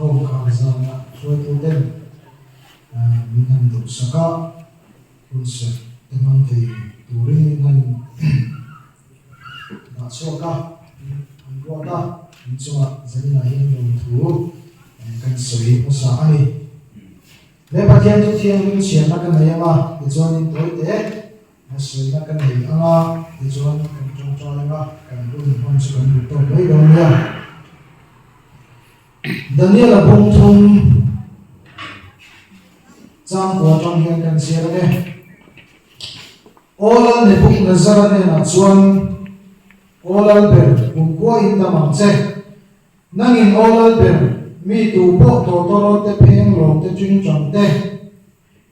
không khang zana thôi tu tên mình hành động saka kun se temang thì tu ri ngan đã so ka anh qua ta mình cho dân này những thứ cần soi một sa này để bắt hiện tu thiền mình xem là cái này mà để cho nên tối tế mà soi là cái này mà để cho nên cần trong cho là cần luôn hoàn sự cần được tổng lấy đâu nha Daniel là bông thùng trang của trong hiện cần xe này Ola ne buk nazar ne na chuan Ola ber kun ko in ta mang che nangin Ola ber mi tu po to to te pheng long te ching chang te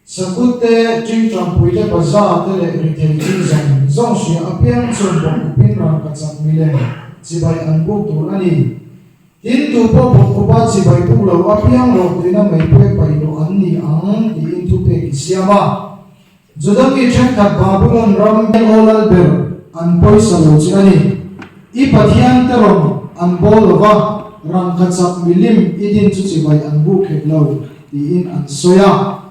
sakut te ching chang pui te baza te le ri thei chi zang zong shi apiang chon bok pin rang ka chang mi le chi bai an buk tu ani in tu po bok ko ba chi bai pu lo apiang lo te na mai pe pai lo an ni ang ti in tu pe ki siama Jodaki chenkat Babylon ram olal ber an poisa lo chani I pathian terom an bolova rang kachak milim idin chu chi bai an bu khek lo ti in an soya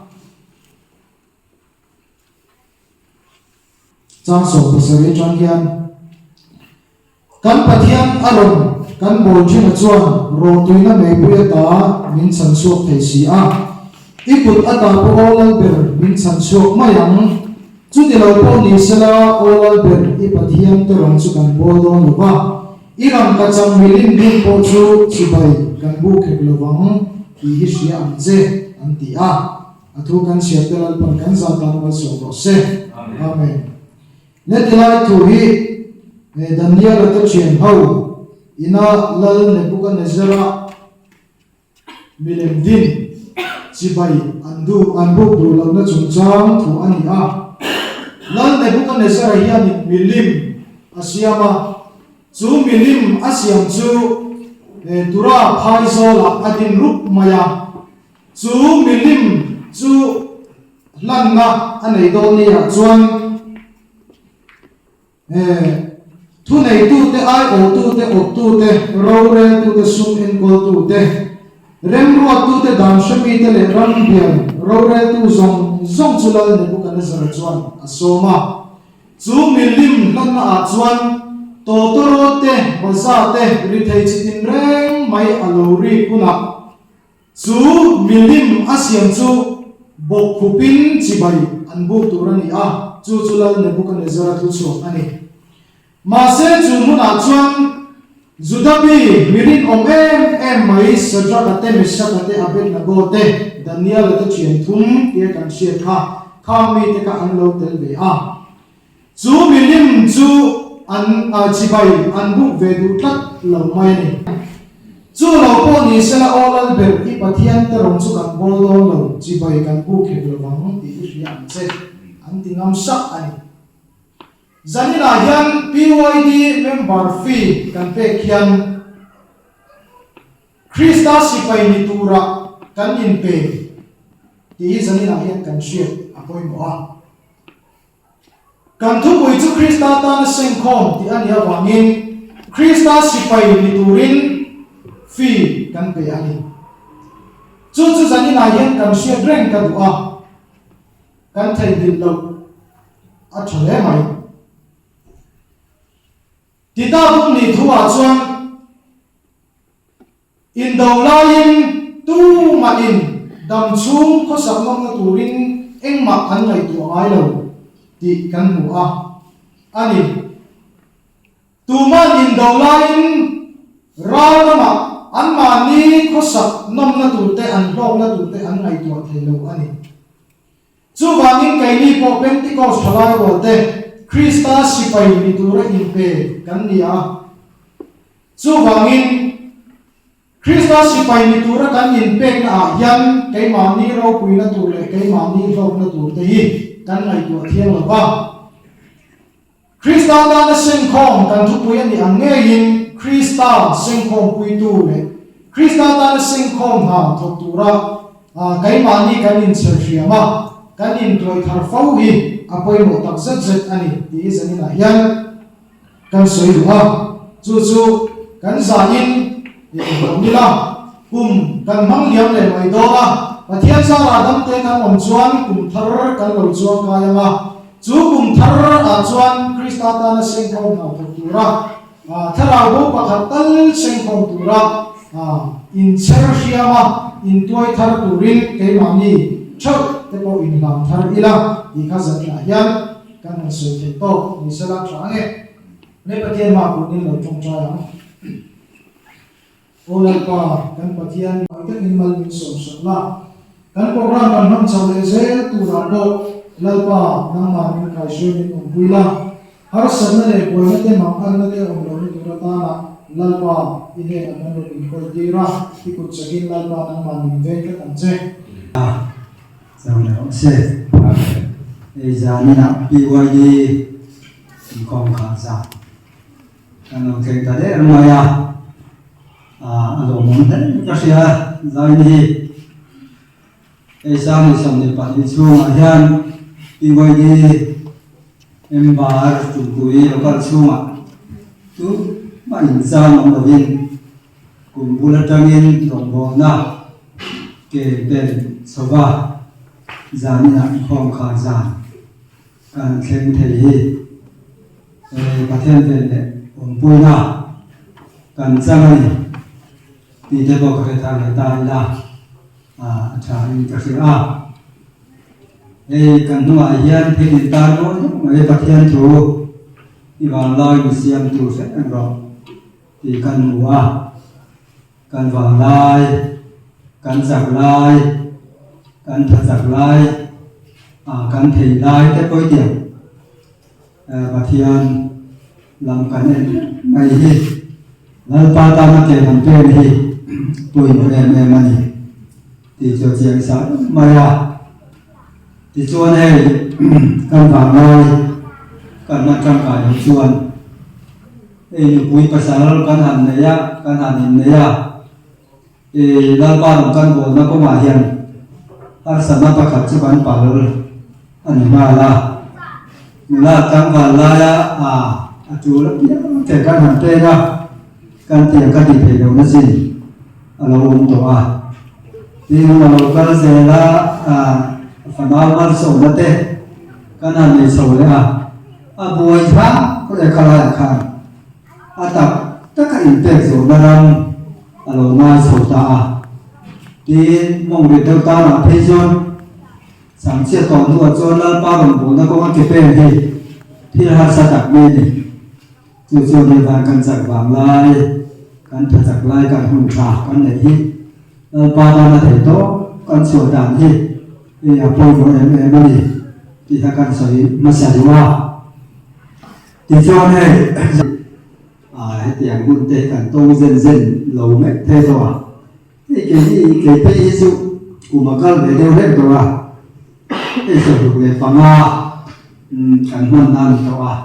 chang so pasari chang hian kan pathian arom kan bol china chuan ro tuina mei puya ta min chan suak thei si a Ikut ata po olal ber min chan suak mayang chu ti lo po ni sela olal ber I pathian te rong chu kan bol don lova iram ka chang milim din po chu chi bai kan bu khek lowang ki hi sia an che an ti a athu kan sia telal pan kan za tan wa so ro se amen le tilai tu hi Daniel ta chen ho ina lal ne bu kan zara milim din chi bai andu anbu du lo na chung chang thu ani a lan ne bu kan sa hian milim asiama chu milim asiam chu tura phai so la adin rup maya chu milim chu lan na anei do ni a chuan thu nei tu te ai o tu te op tu te ro re tu te sum en ko tu te rem ro tu te dan shami te le ram bian ro re tu zong zong chulal ne bu kan zara chuan asoma chu milim lan na a chuan to to ro te baza te ri thei chitin reng mai alori kuna chu milim asiam chu bok khupin chi bai an bu turani a chu chulal ne bu kan zara tu chu ani ma se chu muna chuan Zudabi mirin em mai sadra kate misa kate abel na gote Daniel ata chien thum ye kan sia kha mi te ka an lo tel ve a chu milim chu an chibai an bu ve du tat lo mai ni chu lo po ni sela olal ber I pathian te rong chu kan bol lo lo chibai kan bu khe lo wang ti ri an che an tingam sak ani Zanina hian PYD member fee kan pe khian Krista sipai ni tura kan in pe ti zanina hian kan share apoi mo a kan thu pui chu Krista ta na seng khom ti ani awangin Krista sipai ni turin fee kan pe ani chu zanina hian kan share reng ka du a kan thai din lo a thale mai Tita bung ni thua chuan in do lain tu ma in dam chung kho sak long na turin eng ma an ngai tu ngai lo ti kan mu a ani tu man in do lain ra ma an ma ni kho sak nom na tu te an lok na tu te an ngai tu thei lo ani chu wangin kai ni po Pentecost halai ro te Krista sipai ni tura in pe kan ni a chu wangin Krista sipai ni tura kan in pe na yan kai ma ni ro pui na tu le kai ma ni ro na tu te hi kan ngai tu thiang lo ba Krista da na seng khom kan thu pui ani ang nge in Krista seng khom pui tu le Krista da na seng khom ha thok tura kai ma ni kan in cher ma kan in troi thar fau hi apoi mo tak zet ani ti zanina hian kan soi duha chu kan za in ni la cùng cần mong liếm để mày đó và thiên sa là đâm tên thằng ông chuan cùng thar cần đầu chuan cái mà chú cùng thar chuan Krista ta nó sinh không nào thuộc ra thar là bố bạc hạt tân sinh không thuộc ra in chershia mà in tuổi thar turin cái mà ni chốt cái bộ in làm thar ila thì các dân là hiền cần sự thiệt tốt thì sẽ làm sáng nghe nên bắt thiên mà cũng nên là trong trai lắm oleh pa kan patian kan imal min som sala kan program kan ham chale ze tu ra do lalpa nang ma min kai shu min om buila har sanna le boina te ma an na te om lo ni tu ra ta na lalpa ine an lo ni ko dira ti ku chagin lalpa nang ma min ve ka tan che sao nào sẽ bây giờ ni na pi wai đi con khá giả kan lo theng ta de ma ya alo mon den ka sia zai ni e sa ni sam ni pa ni chu ma hian pi wai ni em bar tu kui lo ka chu ma tu ma in sa ma lo in kum bula tangin rong bo na ke ben sowa zani na khom kha za kan khem thei hi pathen pen le om pui na kan changai thì thế bộ cái thằng người ta là trả cái sự đây cần nói hiền thì người ta nói người ta hiền chủ thì vào lời mình xem chủ sẽ ăn rồi thì cần mua cần vào lai cần giặc lai cần thật giặc lai cần thầy lai thế bối điểm và hiền làm cái này này đi lần ba ta nó kể làm chuyện đi tuổi một em anh thì cho chuyện sáng mai thì chuan này căn phòng noi căn mặt trong cả những chuan thì bụi bạch sa căn hàn này á căn hàn này á thì lần ba đồng căn bộ nó có mà hiền har sana pa khát cho căn bảo anh mà là căn phòng là chú lắm kể căn hàn tên á kan tiang ka di phei lo na sin alo om to ti lo ka se la fanal mar so na te kana nei so le boi tha ko le khala kha tak ta in te so na ram alo na so ta ti mong de ta na phei jon sang che ton tu chon la pa bang bo na ko ma ke pe hi thi ha sa tak me ni chu ni va kan sak wang lai kan thật giặc lai kan hùng thả kan này hi ba ta là thầy to kan sửa đàn hi thì bôi của em đi thì ta kan soi mà xả đi qua thì cho này tiếng quân tệ kan tông dần dần lâu mẹ thế rồi thì cái gì cái bây giờ của mà kan để đeo hết rồi thì sử dụng để phá kan hoàn nan rồi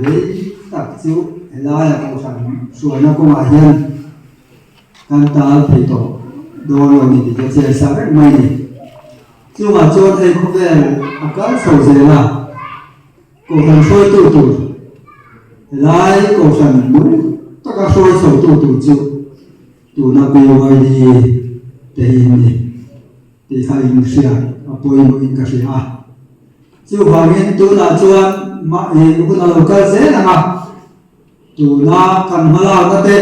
đấy tập chịu là câu sản suy nó cũng là hiền căn ta thì tổ đồ rồi thì cái chia sẻ rất may chứ mà cho thầy không về các sầu dễ là câu sản sôi tụ lại câu sản muốn tất cả sôi sầu tụ chịu tụ nó bị vậy thì thì khai in xia bôi nó in cái gì chứ hoàng yên tụ là chuan mà cũng là cái dễ là mà tu na kan hala na te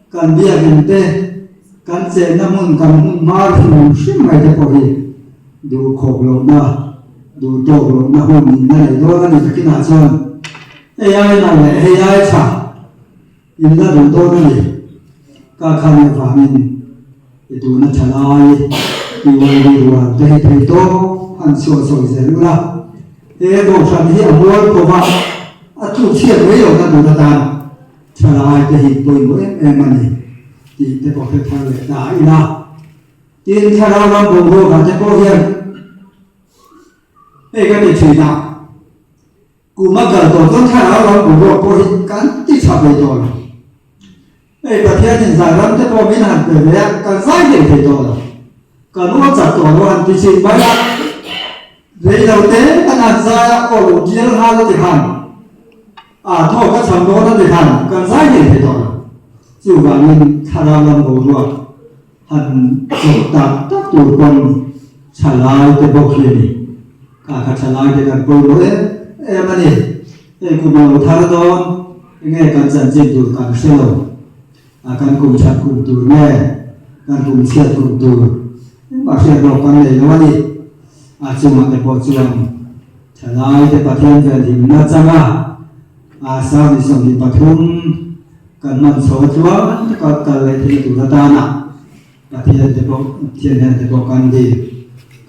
kan bia hin te kan che na mun kan mar hu sim mai te po hi du khok lo na du to lo na hu ni na do na ni takin ha chon ai na le ai cha in na du to na ni ka khan ne fa min tu na chalai ti wai wa te to an so ze lu la do san hi amor ko ba tu chiết với rồi ta đủ ta trả lại cái hình bồi mỗi em mà này thì để bỏ cái thằng này đã đi nào tiền trả lại làm bồi bồi cả cho cô hiền cái này chỉ nào cú mắc cả tổ chức trả lại làm bồi bồi cô hiền cắn tí chặt về rồi cái bậc thiên hiện giải lắm cho cô biết hẳn về đấy cả giải để thầy rồi cả nó chặt tổ nó hẳn tí chỉ bay ra đấy đầu tiên ta hẳn ra ở lỗ chia hai cái hẳn thôi các sản đó nó để thành cần giải gì thì thôi chứ mà mình thà làm bổ ruột hẳn sụp tạp tất tù quân trả lại cái bọc hiền cả trả lại cái cần bồi lỗi em anh em cùng nhau thao đón nghe cần dần dần tù cần sâu cần cùng chặt cùng tù nghe cần cùng chia cùng tù bác sĩ đọc con này nó đi chung mà cái bộ chuông trả lại cái bát thiên về thì nó chăng sao thì xong thì bát thun cần mình số chúa có cần lấy thì tụ ta nè bát thiên thì bộ thiên thiên thì bộ cần đi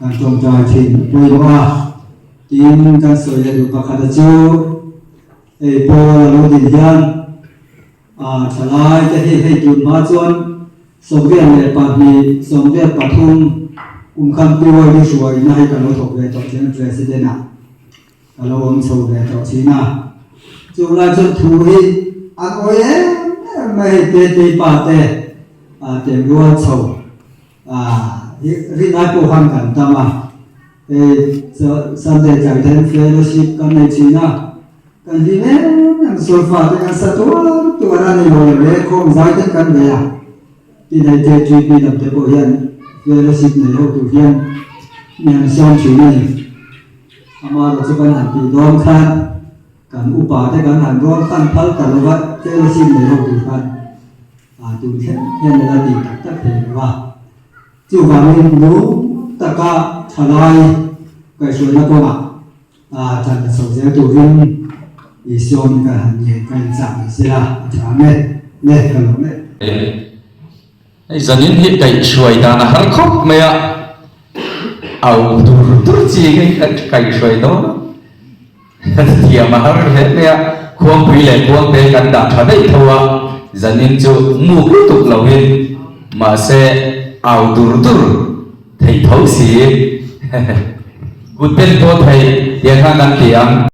cần trồng trọt trình bồi hoa tin cần soi là được bác hạt châu ấy bộ là lô đình hiền trả lại cái thì tụi ma chuan sống viên này bát mi sống viên bát thun khăn bùi đi suy nay cả lô thuộc về tổ chức president cả lô ông sầu về tổ chức na chúng là chúng thu hi ăn ôi mày tê bà tê tiền đua sầu riêng ai cũng hàng cảnh tâm sang đây chạy đến fellowship cái này chỉ na cái gì đấy soi pha cái sao tôi ra này rồi đấy không giải thích cái này thì này tê truy bị làm thế bộ hiện fellowship này hậu tụ hiện nhận xong chuyện này ama rồi cho hẳn thì đón khan cần upa thế cần hẳn đón khan phật cần vậy fellowship này hậu tụ khan tụ hiện là đi tất thể và chịu vào mình nếu tất cả trả lại cái số là có mà chẳng là số giờ tụ viên thì xong cái hẳn nhiều cái giảm sẽ là trả mẹ mẹ cái lỗ mẹ dân nhân hiện đại suy ta là hăng khóc mẹ ảo tu chi cái suy đó thì mà hăng hết mẹ khuôn quý lệ khuôn bề gần đã thà đấy thôi dân nhân cho mua cái tục lâu hin mà sẽ ảo tu thầy thấu xí cút bên tôi thầy điện hàng ngàn tiếng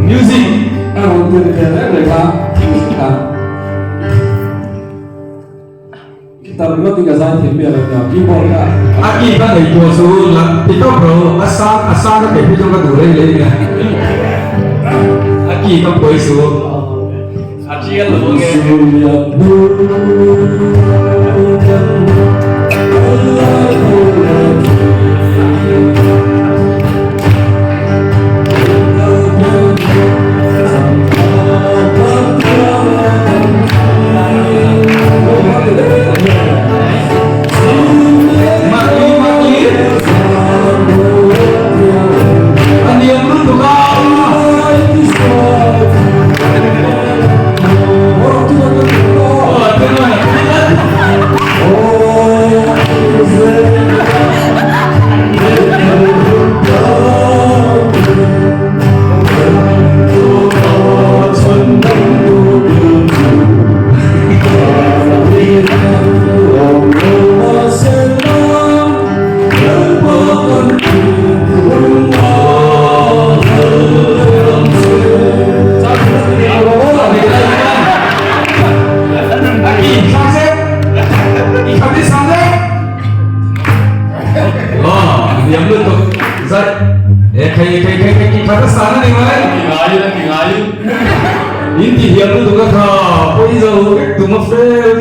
music 我对对对对吧kita memang tinggal saja biar ada keyboard kan Aki kan dari tua suhu lah, kita bro asal kan dari itu kan dulu lagi kan. Aki kan boy suhu. Aki kan lu Inti dia tu tukar kau, kau itu tu mafia.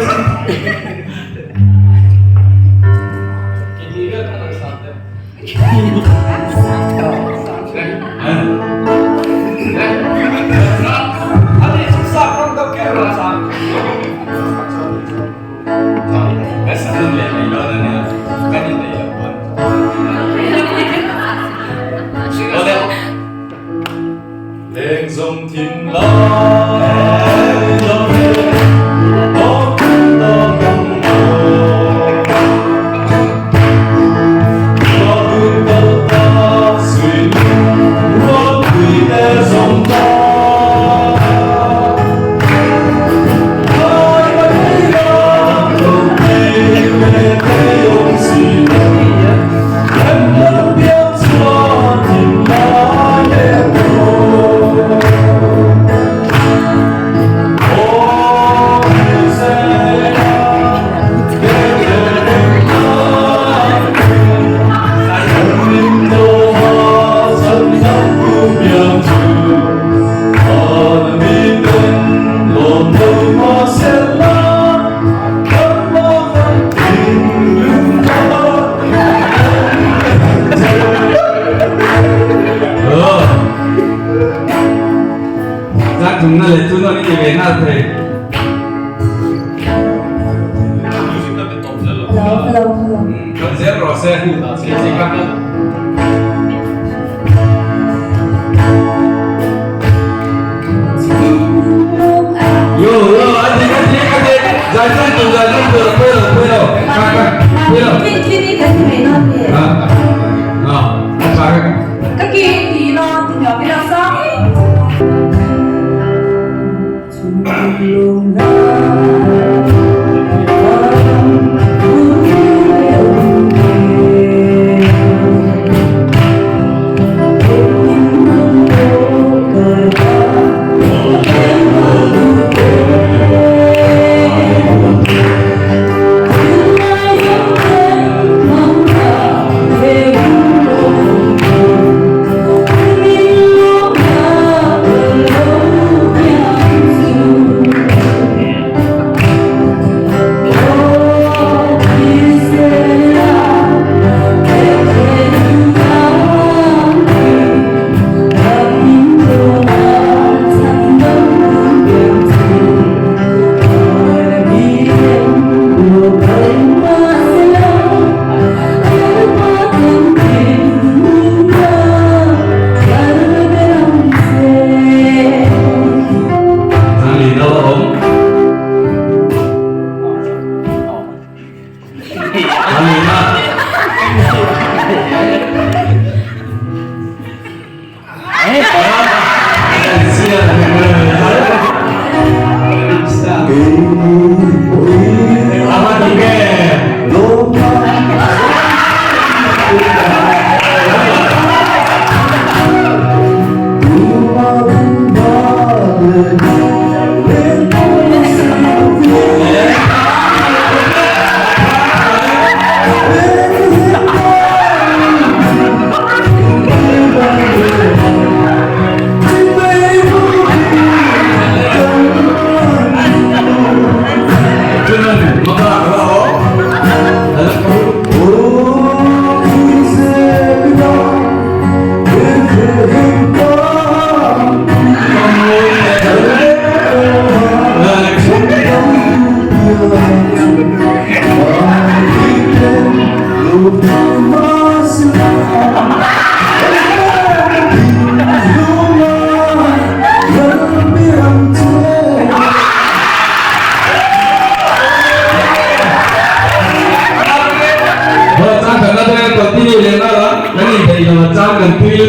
Lên dòng thiên lai dòng thiên đó cũng đó không có bước đâu ta suy có tùy để dòng ta ai mà thấy đó không tin về thế ông gì em đã biết cho thiên lai em chúng nó lấy chúng nó đi về nào thầy con dễ rõ xe sẽ cắt yo anh đi giải phân từ quay đầu Ini kan mainan ya. à sao Kaki di lo tinggal bilang sami.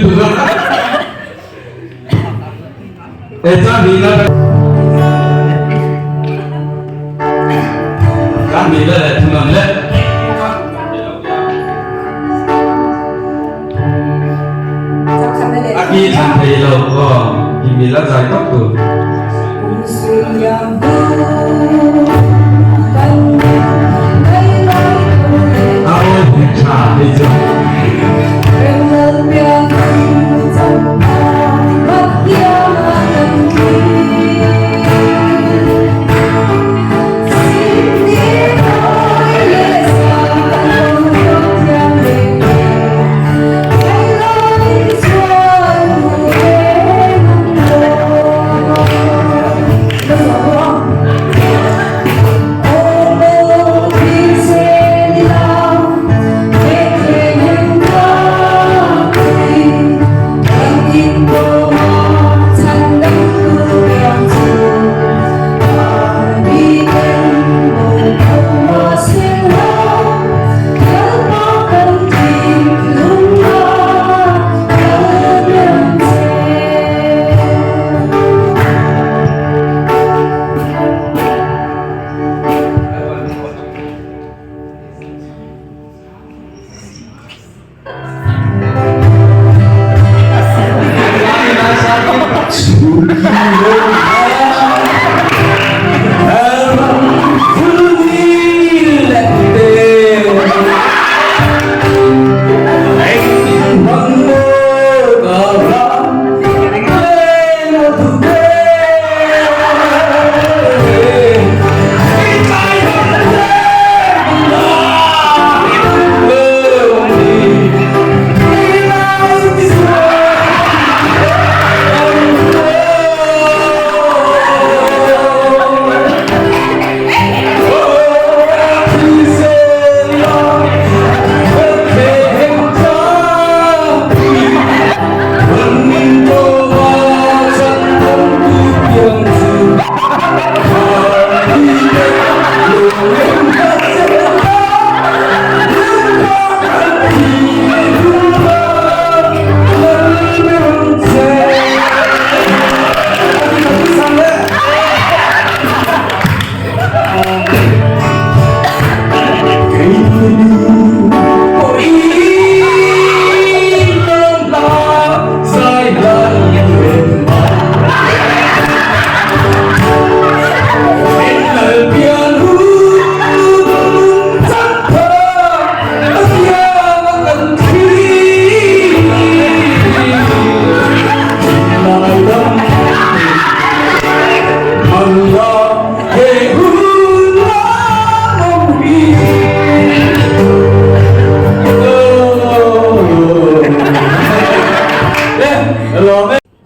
tuh. Bila kan bila dah cuma leh. Aki sampai lo kok, bila saya tak tu. Aku cakap itu.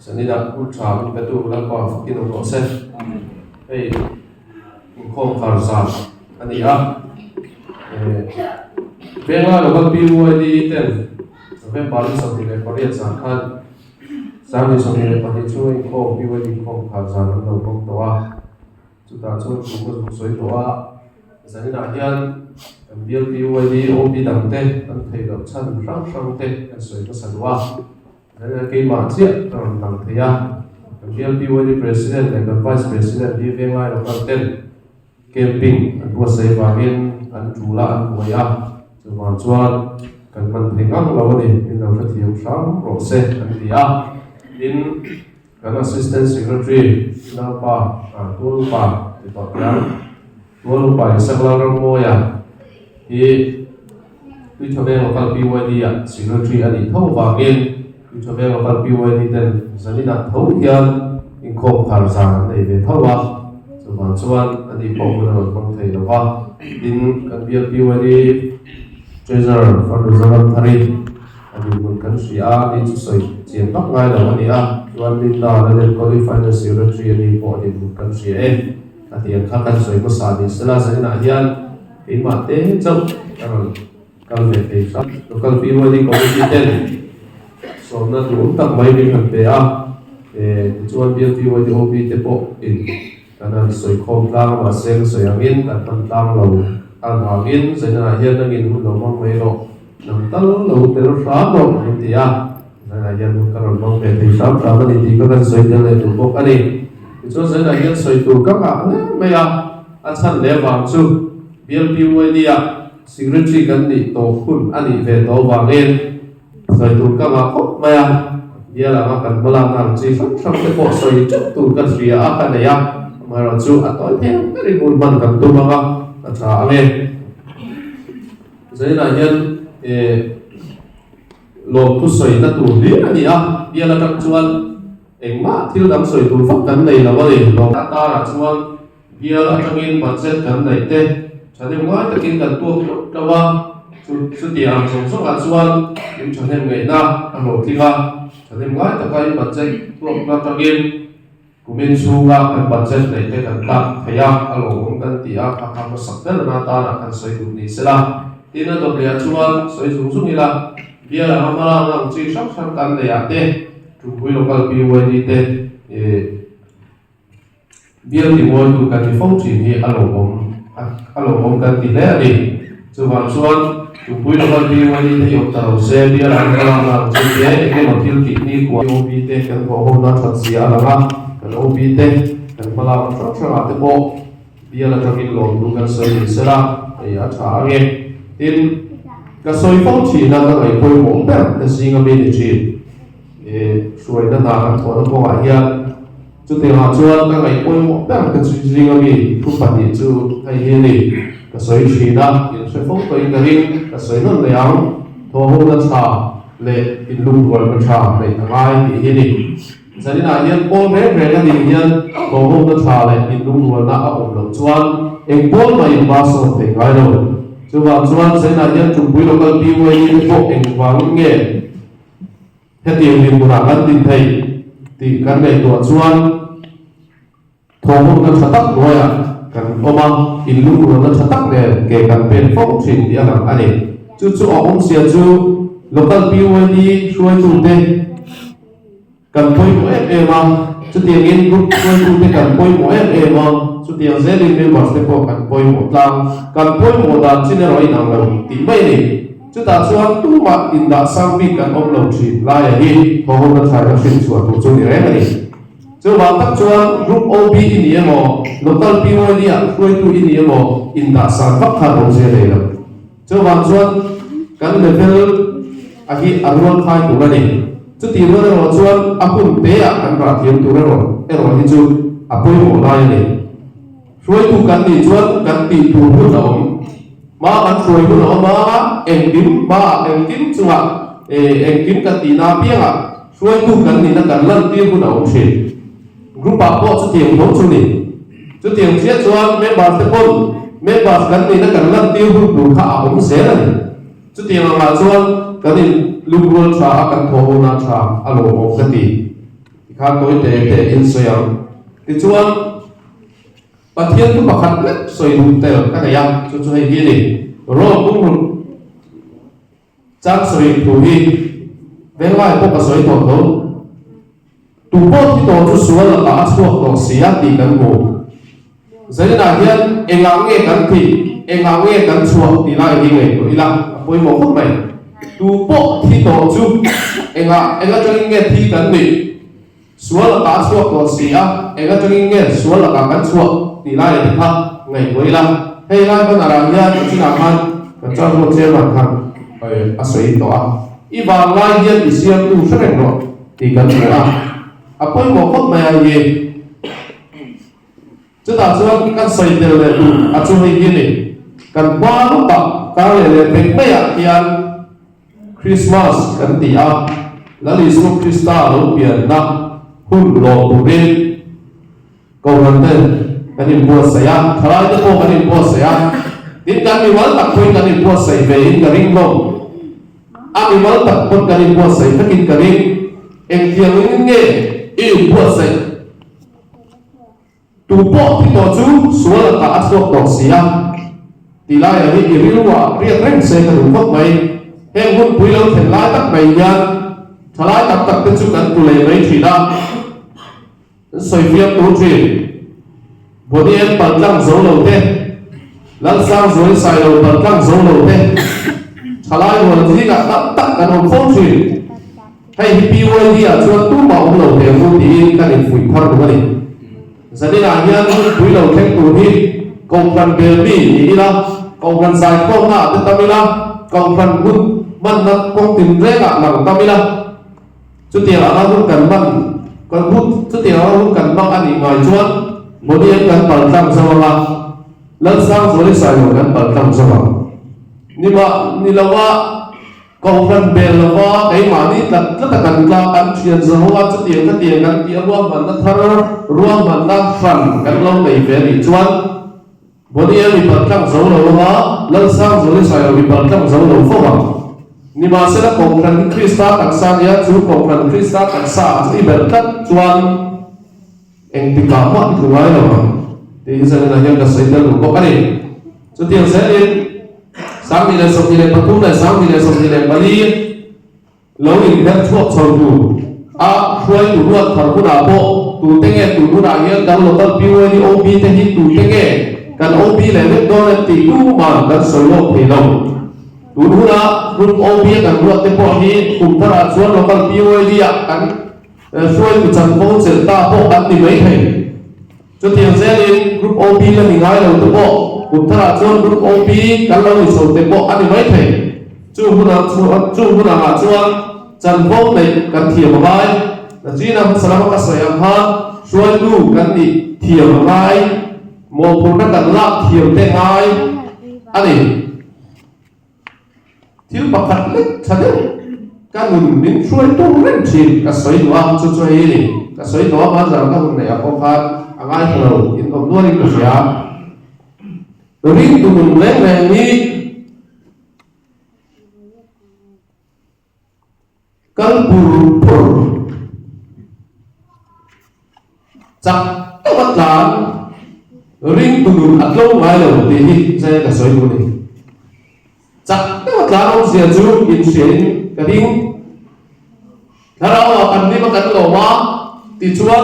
Sanida ultra in betu la pa kino no se hey ko kharza ani a venga lo bi wo di ten ve balin sa ti le korea sa khan sa ni so ni pa ti chu ko bi wo di ko kharza no ko to wa chu ta chu ko soi to wa sanida hian bial bi wo di o bi dang te an thei lo chan rang rang te an soi ko san wa cái mà chiết làm thế à cái BOD president này cái vice president đi về ngay là content camping anh có xây vào bên anh chủ là anh ngồi à rồi hoàn toàn cái mình thấy ngang là vấn đề nên là phải thiếu sáng rồi xe anh đi à đến cái assistant secretary nào pa tua pa thì bảo rằng tua pa sẽ là orang mua à thì tôi cho biết là cái BOD à secretary anh đi thâu vào bên cho bé vào ban BOD den zani na thấu hian in khop khar sang nei ve thawa so ban chuan ani pawh na bang thei lawa in kan BOD treasurer for reserve thari ani mun kan sia ni chu soi chen tak ngai lo ani a chuan din da la den qualified secretary ani pawh ani mun kan sia e atian kha kan soi ko sa ni sala zani na hian in ma te chau kan ve thei sa local BOD committee den so na tu tak mai ni kan pe a chuan BOD OB te po in kana soi khom tlang ma seng soi angin kan tan tlang lo an hangin zaina hian angin hu lo mang mai lo nam tal lo te ro sa lo ni ti a là dân các đồng mong về thì sắp ra cái thì các cái sợi dây này tụ bốc anh đi cho nên là dân sợi tụ các bạn bây giờ anh thân lẽ vàng su biên biêu ấy đi à security cái đi tổ phun anh đi về tổ vàng lên sợi tụ các bạn khóc bây giờ dia là mà cần bao làm gì sắp sắp cái bộ sợi chút tụ cái gì à cái này à mà rồi chú à tối theo cái đi buồn bận cần tụ mà anh trả lên thế là dân lột tu sợi ta tu lý anh à dia là các chuan em mà thiếu đam sợi tu phát cắn này là vậy lột ta là chuan dia là trong in bản chất cắn này thế cho nên nói ta kinh cần tu đâu mà sự tiền sống sống là chuan em cho nên người na anh lột thì ra cho nên nói ta cái bản chất tu là trong in của mình su là cái bản chất này thế cần ta phải anh lột cũng cần tiền các hàng sắc thế là ta là cần sợi tu này sẽ là thì nó tập luyện chuan sợi sống sống như là dia là mà làm chỉ sắp sang căn để ăn tê chúng tôi local BYD tê dia thì mua tu cần thì phong chỉ thì alo bom cần thì lẽ đi cho bạn xuân chúng tôi local BYD thì ông tàu xe dia là mà làm chỉ thế cái một thiếu kỹ ni của OBT cần có hôm nay thật sự là cần OBT cần mà làm rất là thế bộ dia là trong cái lồng tu cần sợi thì sẽ là để trả nghe tin cái sợi phong chỉ là cái ngày cuối mộng đẹp để sinh ở bên chỉ suy nó là có nó có ai hiện chú tiền họ chưa cái ngày cuối mộng đẹp cái sinh ở bên không phải chỉ chú hay hiện đi cái sợi chỉ là cái sợi phong cái cái sợi nó léo thô hôm nó xả lệ in lung rồi nó xả lệ thằng ai thì hiện đi cho nên là hiện bốn bé bé cái gì hiện thô hôm nó xả lệ in lung rồi nó ổn được chuan em bốn mà em ba số thì cái rồi cho vào chuan sẽ là nhân chủng quý local BYD bộ ảnh vắng nghề theo tiền liền của đảng ăn tin thầy thì căn này của chuan thổ hôn nó sẽ tắt rồi à cần ôm in lúc rồi nó sẽ tắt để kể cả bên phong trình đi làm anh ấy chú ông xia chú local BYD xuôi chủ tên cần bôi mỗi em mà chú tiền in lúc xuôi chủ tên cần bôi mỗi em mà chú tiền dễ đi bên bờ sẽ có cần bôi một lần cần bôi một lần trên đó nằm lâu thì mấy này chú ta chuan tu mà in đã sang vi cần ông lâu chỉ lại là đi thổ hôn nó phải là xuyên suốt tổ chức này đấy chú bạn tắc chuan group OB in địa mà local BYD à xuôi tu in địa mà in đã sang vấp khăn ông sẽ đây rồi chú bạn chuan cần level aki aruan khai tu này chú tiền nó rồi chuan akun bé à anh ra tiền tu rồi em rồi thì chú apoi một lại này xuôi tu cần thì chuan cần thì tu hút đâu mà anh xuôi tu nó mà em kiếm chung à em kiếm cần thì na biết à xuôi tu cần thì nó cần lần tiền hút đâu chứ group bạc bộ chú tiền không chú này chú tiền chết chuan mấy bà sẽ bôn mấy bà cần thì nó cần lần tiền hút đủ khá cũng sẽ này chú tiền là chuan cần thì lúc luôn trả cần thô hôn na trả alo một cái gì khác tối để in soi thì chuan và thiên cũng bảo khăn biết soi đủ tờ cái này à chú hay ghi đi rồi cũng trang soi thủ hi về lại bộ cái soi tổ tổ tụ bộ thì tổ chú số là đã thuộc tổ xí thì cần ngủ giấy là hiện em làm nghe cần thì em làm nghe cần chuột thì lại đi nghề rồi làm với một khúc này tụ bộ thì tổ chú em cho nghe thì cần đi số là đã thuộc tổ xí em cho nghe số là cả cần chuột thì lại đi thăng ngày với làm hay lại vẫn là làm nha chỉ làm ăn và cho một chế làm hàng ở sấy đó y vào lại hiện thì xem tu rất là rồi thì cần phải làm apoi một khúc này gì chúng ta cho các sấy đều là đủ chú hay ghi này cần qua lúc đó cái này là việc mấy ạ thì Christmas cần thì là lý do Christa lúc biển năm hun lộ đủ bên cầu gần tên cái này mua sấy thay lại cái này mua sấy tin cái này vẫn tập quên cái này mua sấy về in cái ring không mình vẫn tập quên cái này mua sấy phát in cái ring em tiếng nghe yêu mua sấy tụ bộ thì tổ chú số là đã thuộc tổ xí thì lại là những cái lưu hòa riêng rẽn xe cái đúng không mấy em muốn quý lâu thì lại tắt mày nha thay lại tập cái chú cần tụ lệ mấy chỉ đó soi phiêu tụ chỉ bữa đi em bật lăng dấu đầu tiên lăng sang dối xài đầu bật lăng dấu đầu tiên thay lại một gì cả tắt cái đồng phong chỉ hay BYD à chuan tu bảo lâu tiền tu thì cái này phủi khoan đúng không? Giờ đây là hiện phủi lâu thêm tu thì công phần bề bì thì đó công phần dài công hạ tới tâm là công phần quân man là công tiền rẻ là tâm là chút tiền là nó cần man còn bút chút tiền nó cần mang ăn ngoài chuan một đi cần bảo tăng sao mà lần sau rồi xài một cần bảo tăng sao mà nhưng mà ni là công phần bề là cái mà ni là rất là cần là ăn chuyện rồi hoa chút tiền cần tiền hoa mà nó thar ruộng mà nó phần cần lâu này về đi chuan một đi bị bảo tăng dấu đầu hoa lần sau rồi xài bị bảo tăng dấu đầu phô bằng nhưng mà sẽ là công phần Krista tăng sa nhé chú công phần Krista tăng sa chú ibel tất chuan anh bị cảm mất thì ngay rồi thì giờ là nhân cái xây dựng của cái này chú tiền sẽ lên sáng đi lên sông đi lên bắt thú này sáng đi lên sông đi lên Bali lâu đi hết chuột sầu đủ xuôi đủ luôn thằng cũng đã bộ đủ tiếng nghe đủ cũng đã nghe đang lột tao piu đi OB thì hít đủ tiếng nghe cần OB là biết đôi là tỷ đu mà cần sầu lột thì lâu đủ đủ đã group OB cần lột tới bộ thì cùng ta đã xuống lột tao piu đi ạ cần xuôi của chẳng phong sẽ ta bộ ăn thì mấy thầy cho tiền sẽ lên group OB là mình nói đầu tới bộ cùng ta đã xuống group OB cần lâu thì sầu tới bộ ăn thì mấy thầy chú cũng là hạ chuan chẳng phong này cần thiệp vào vai là chỉ là salam các sợi âm ha xuôi đủ cần đi thiệp vào vai một phụ nữ cần lắc thiệp tên hai anh ấy thiếu bậc hạt lết thật đấy các nguồn đến xuôi tung lên chìm các sợi đó cho xuôi này các sợi đó mà giờ các nguồn này có phát ai không đâu in ông nuôi được gì à rồi đi tụi mình lấy về đi cần buru chắc các bạn làm ring tụi mình ăn lâu ngay rồi thì hít ra cái sợi của này chắc các bạn làm ông sẽ chú in xuyên cái đinhถ้าเราอันนี้มันกันหลงว่าติดชวน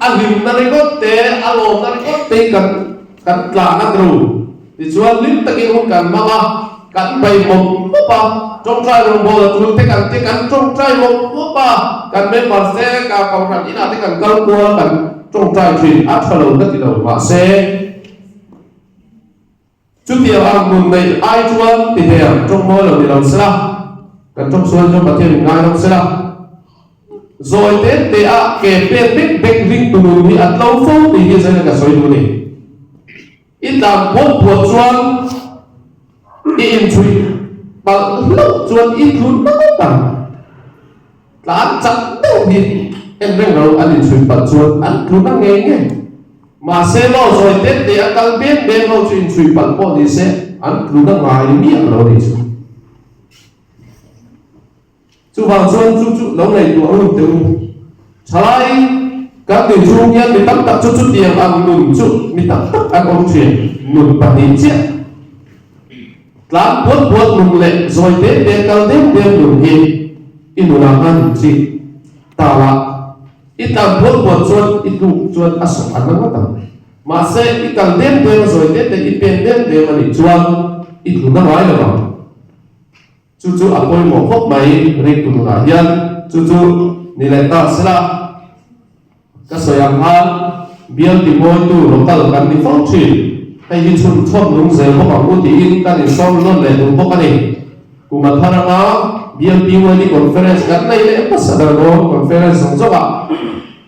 อันหนึ่งนั่นก็เตะอารมณ์นั่นก็เตะกันกลางนั่นรู้ติดชวนลิ้นตะกี้ของกันมากันไปหมดปุ๊บปะจงใจลงโบว์ตุลเตะกันจงใจหมดปุ๊บปะกันเป็นมาเสกกับของกันที่น่าเตะกันกัลกัวกันจงใจฉีดอัดฟัลล์นั่นที่เรามาเสจุดเดียวอันมุนในไอชวนติดเดียวจงโม่เราที่เราเสียกันจงชวนจงประเทศง่ายเราเสียrồi đến để kể về biết bệnh vinh tù thì ăn lâu phút thì như thế là cái soi đu này ít làm bốn buộc chuan in chui bằng lúc chuan ít luôn nó bằng là ăn chặt đâu thì em đang đâu ăn in chui bằng chuan ăn luôn nó nghe mà xe lo rồi đến để ăn tăng biết bên lo chui chui bằng bao thì sẽ ăn luôn nó ngoài miệng rồi thì chú vào xuân chú lâu này tuổi hơn từ trái các điều chú nhân bị tắm tập chút tiền ăn nụn chút bị tắm tất ăn ông chuyển nụn bằng đi chết làm buốt nụn lệ rồi đến đêm cao đến đêm nụn hi in nụn làm ăn gì ta là ít làm buốt xuân ít đủ xuân ăn sống ăn nó tầm mà sẽ ít càng đêm đêm rồi đến để ít bên đêm mà đi xuân ít đủ nó nói là bằng chú apoi một khúc máy ring tụi là hiền chú ni lại ta sẽ là các sợi âm han biên thì môi tu lồng ta cần đi phong thủy hay đi chun chôn lúng dễ có bảo thì in ta đi xong luôn để đúng không cái này cùng mặt thằng nào biên thì môi đi conference gắn đây đấy có sợ đâu conference sống cho bạn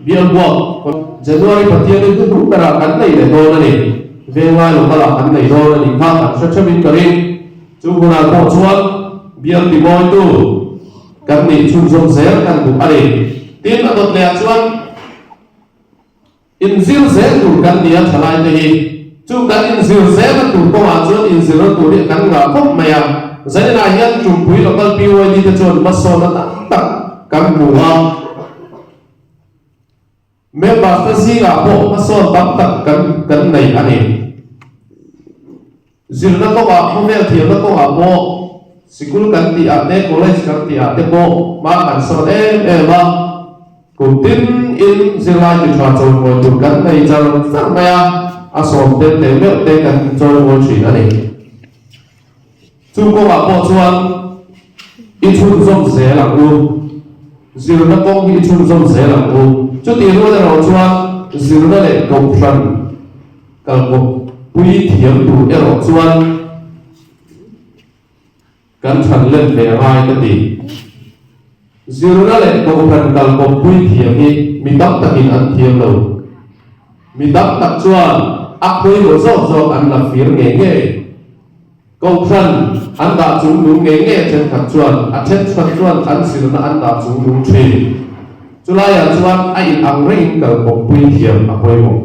biên buộc January phần thiên đi đúng là gắn đây để đồ này về ngoài lồng ta là gắn này đồ này khác hẳn sẽ chấp nhận cái đi chú cũng là bộ chuột biar di bawah itu kami cunjung saya kan bupati tim atau lihat inzil saya tu kan dia salai lagi tu kan inzil saya kan tu kau ajar inzil tu dia kan nggak kok maya saya nanya cumpui lokal piwai di tujuan masuk tak kan buang memang pasti nggak kok masuk tak kan naik ani zil nak kau apa mel dia nak kau apa School kan ti ate college kan ti ate po ma kan so ba cùng tin in zilai thì chọn chọn một tụ kan này cho phát maya asom tên tên mẹ tên kan cho một chuyện này chúng có bảo bộ chuan in chung rộng rẽ là luôn zir na kong hi chun zom se la u chu ti ru da ro chuan zir na le ko fran kal ko pui thiam tu e ro chuan kan than len ve ngai ta ti zir na le ko fran kal ko pui thiam hi mi tak takin an thiam lo mi tak tak chuan a pui lo zo an la fir nge câu khăn anh đã chúng đúng nghe trên khắc chuẩn à trên khắc chuẩn anh xử là anh đã chúng đúng truyền cho lại là chuẩn anh ăn rinh cả một quy hiểm à quay một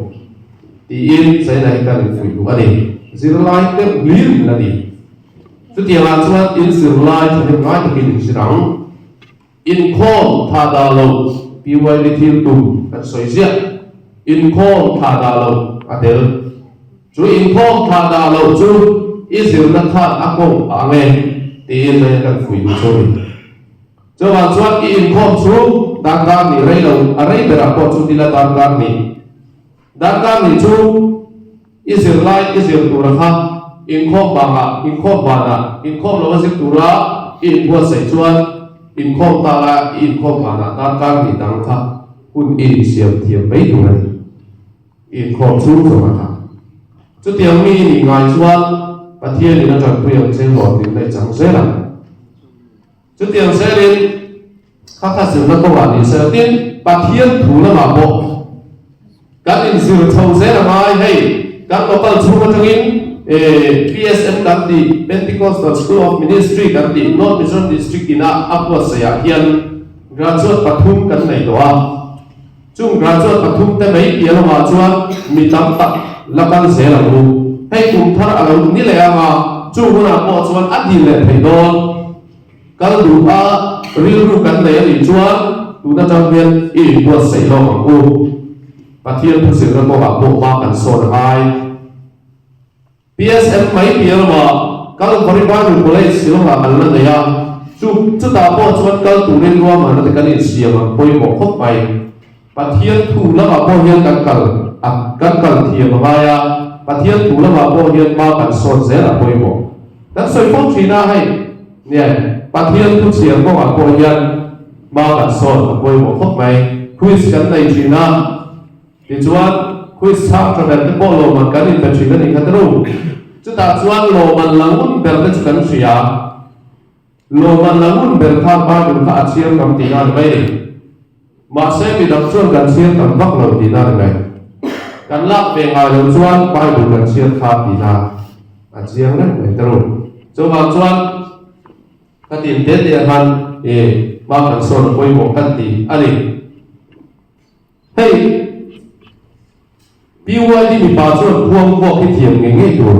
thì yên sẽ này cần phải đủ anh xử lại cái biến là gì cho tiền là chuẩn yên xử lại thì nói thì mình sẽ đắng in khom thà đà lâu bị quay đi thiên tù các soi giết in khom thà đà lâu à thế chú in khom thà đà lâu chú Israel na tha ako ange ti le kan fui du choi cho ban chuan in khom chu dan ga ni rei lo a rei bera ko chu ti la dan ga ni chu Israel tu ra kha in khom ba ga in khom ba na in khom lo sik tu ra in bo sai chuan in khom ta la in khom ba na dan ga ni dang kha kun in siam thiam bei tu nei in khom chu so ma kha chu tiang mi ni ngai chuan và thiên thì nó chọn quyền trên bỏ tiếng này chẳng dễ lắm chứ tiền sẽ đến khác sự nó không quản lý sẽ tiên và thiên thủ nó bảo bộ các in sự thầu dễ là mai hay các local chú có trong in PSM các đi Pentecostal School of Ministry các đi North Mission District ina upward sẽ yak hiền graduate pathum các này đó chung graduate pathum te mấy kia nó mà chuan mi tam tak là căn sẽ là lu hay cùng thar alo ni le ama chu huna po chuan adil le thei don kal du a ril ru kan le ri chuan tu na chang hian i bo sei lo ma u pathian thu sir ko ba bo ma kan so hai PSM mai pial ma kal paribar ru college silo ma kan la ya chu ta po chuan kal tu rin wa ma na kan in siam poi mo khop mai pathian thu la ma po hian kan kal thiam ma ya pathian tu la ma po hian ma kan son ze la poi mo dan soi phong thina hai ne pathian tu chiang ko ma po hian ma kan son la poi mo khop mai quiz kan nei thina ti chuan quiz sa tra ben ko lo ma kan in ta thina ni khatru chu ta chuan lo man langun ber na chu kan thria lo man langun ber kha ba du kha chiang kam ti na mai ma se mi dam chuan kan chiang kam vak lo ti na mai kan lak về ngài lo chuan bai bu kan chian kha ti na a chiang na mai tro cho ba chuan ka tin te te han ba kan son poi mo kan ti ani hey BYD mi pa chuan puang ko ki thiam nge tur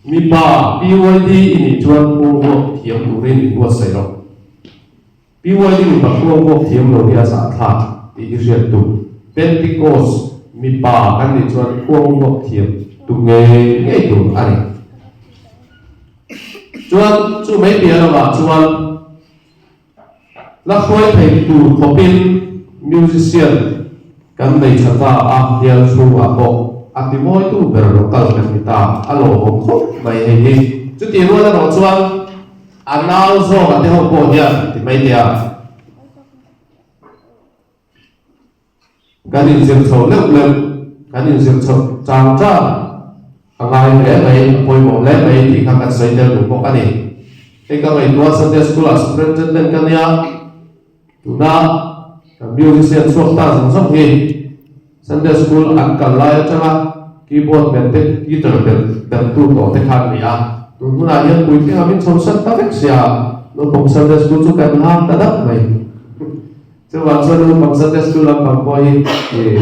mi pa BYD ni chuan puang ko thiam tu rin ko sai lo BYD mi pa puang ko thiam lo ya sa tha ti riat tu Pentecost mi pa kan ni chuan puang ko thiam tu nge tu ani chuan chu mai pia lo ba chuan la khoi thei tu khopin musician kan nei chata a hial chu a bo a ti moi tu ber local kan mi ta a lo ho khop mai he hi chu ti ro da ro chuan a nau zo a te ho bo hian ti mai dia kan in sim chho lek lek kan in sim chho chang cha a ngai le mai poi mo le mai ti kha kan sai del lu bo ani e ka mai tua Sunday school a superintendent kan ya tu na musician suốt ta giống giống gì Sunday school ăn cả lại cho mà keyboard bên tết guitar bên tu tổ tết hàng này à tu muốn là những buổi tiếng mình sống sân ta biết gì à nó bằng Sunday school chúng ta ham ta đắp mày chứ mà cho nó bằng Sunday school làm bằng coi thì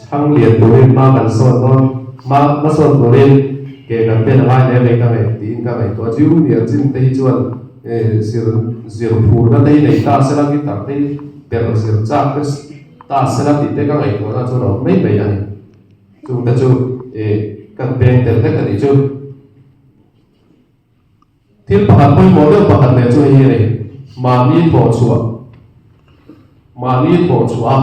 thăng liền tổ lên ma bản son nó ma son tổ lên kể cả bên hai này về cái này tin cái này tổ chức nhiều trên tây chuan diều phù nó đây này ta sẽ làm cái tập đây pero si chắc ta sẽ làm gì cái ngày của nó cho nó mấy bảy này chúng ta chú cần bên đến cái này chú thiên bạc mấy món đều bạc này chú như này mà đi bỏ chúa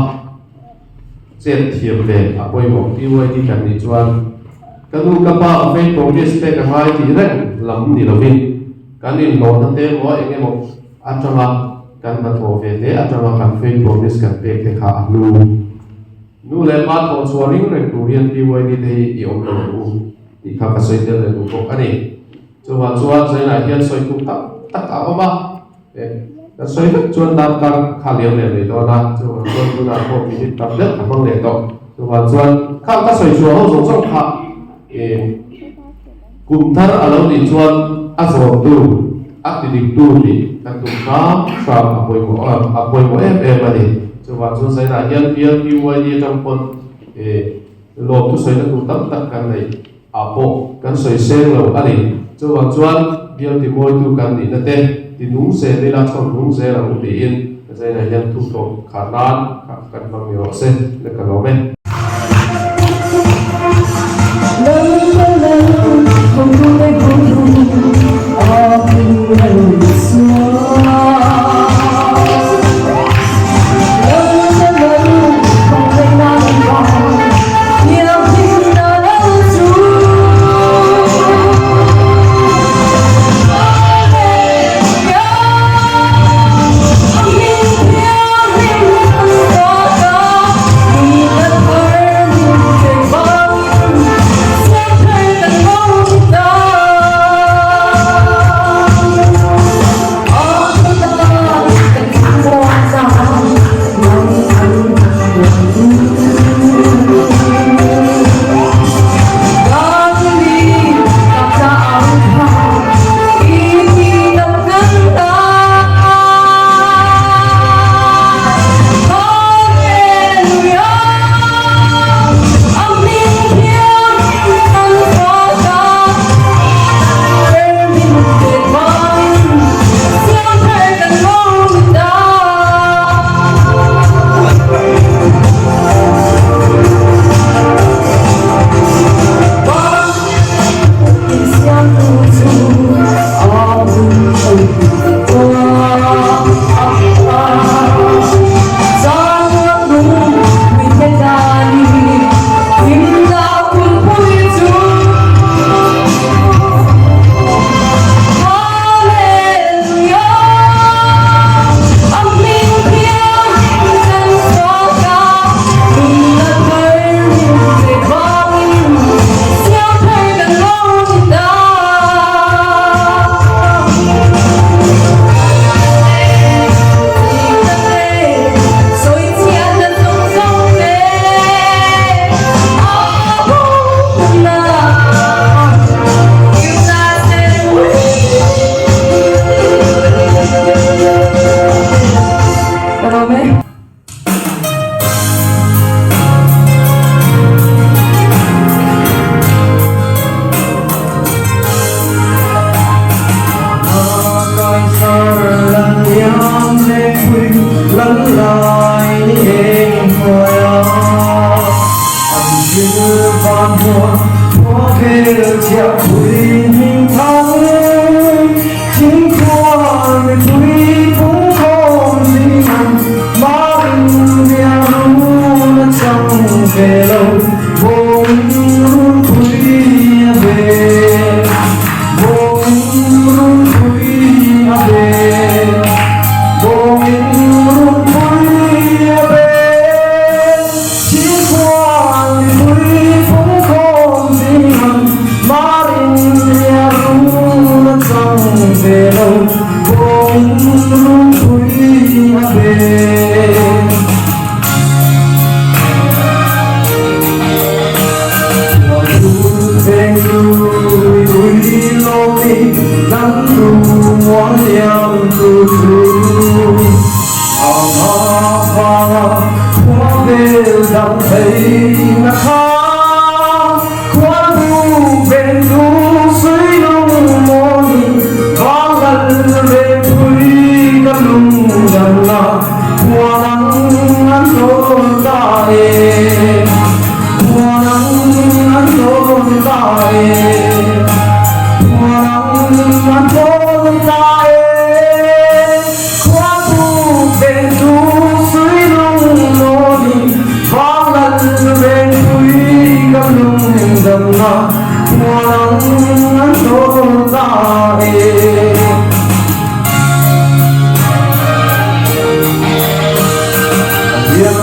trên thiệp về à mấy món đi quay đi cần đi chuan cái nu cái ba mấy công việc sẽ cái hai thì đấy làm gì đâu đi cái này nó nó thế mỗi anh em một ăn cho mà kan ma tho ve te atama kan fe promise kan pe te kha lu nu le ma tho chuaring re korean pi wai ni te i om lo u i kha ka soi te le lu ko ani chuan sai na hian soi tu tak a oma ka soi chuan dan kar kha liam le do na chuan tu na ko mi tam le ka mang le to chuan ka soi chu ho zo zo kha kum thar alo ni chuan a zo tu active tu ni kan tu ka apoi mo em ani chuan sai na hian pi wai ni tam pon lo tu soi na tu tam tak kan nei apo kan soi seng lo ani chuan bial ti moi tu kan ni na te ti nung se ni la chon nung se la u ti in sai na hian tu to khanan kan bang yo se le ka lo me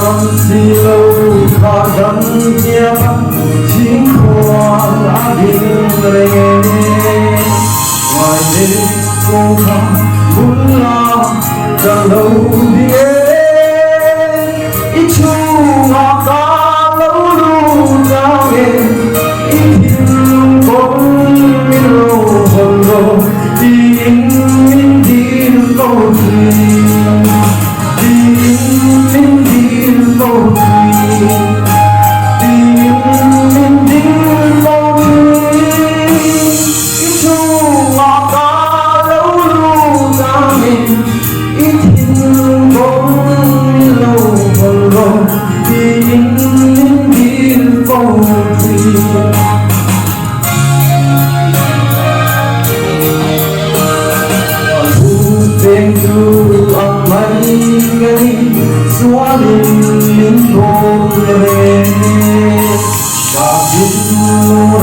Dầm xì lâu khá đâm kia chính khoan á điên rê ngoài đêm cô khăn muốn lo càng lâu đi ít chu ngọt ta lâu đủ cao nghe ít thiên bốn mi lô hồn lô đi in đi lâu thuyền xóa đi những cô về và biết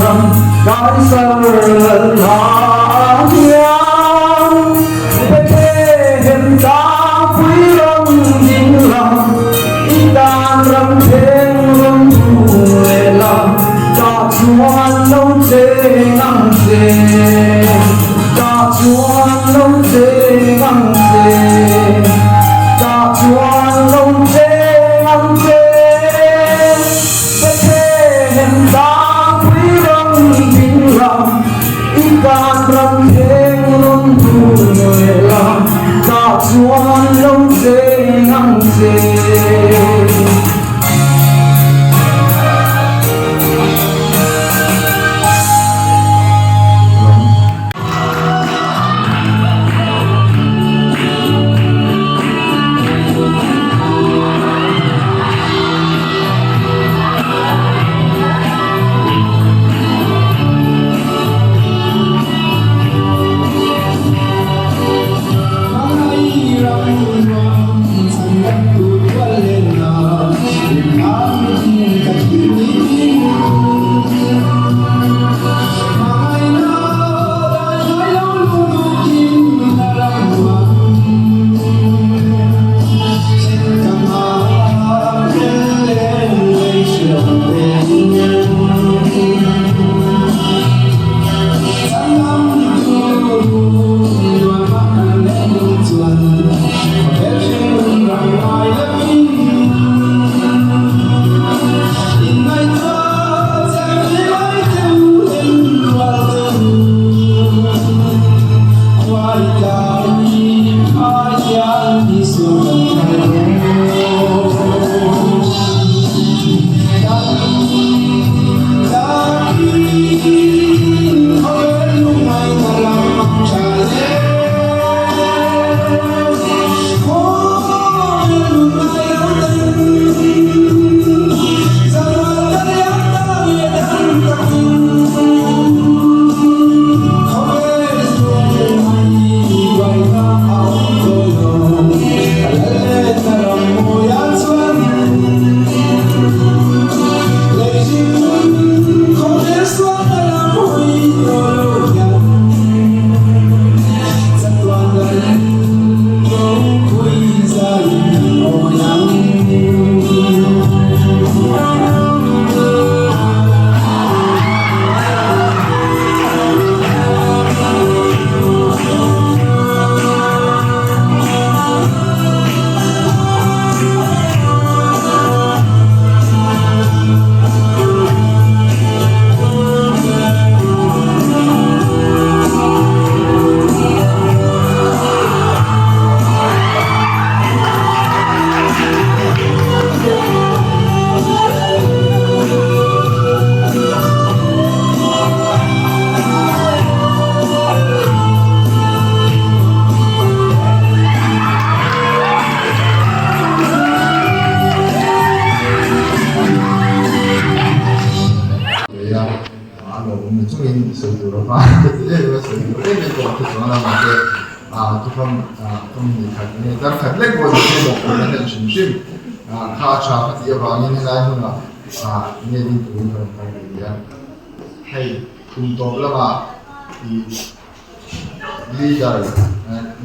rằng cái sao lần là nhau để thế hiện ta quý lòng chính lòng ý ta rằng thế lòng thu lệ lòng ta chúa lâu chế ngăn chế ta chúa lâu chế ngăn chế ta chúa lâu chế ngăn chế để thế hiện ta quý lòng chính lòng ý ta rằng thế lòng thu lệ lòng ta chúa lâu chế ngăn chế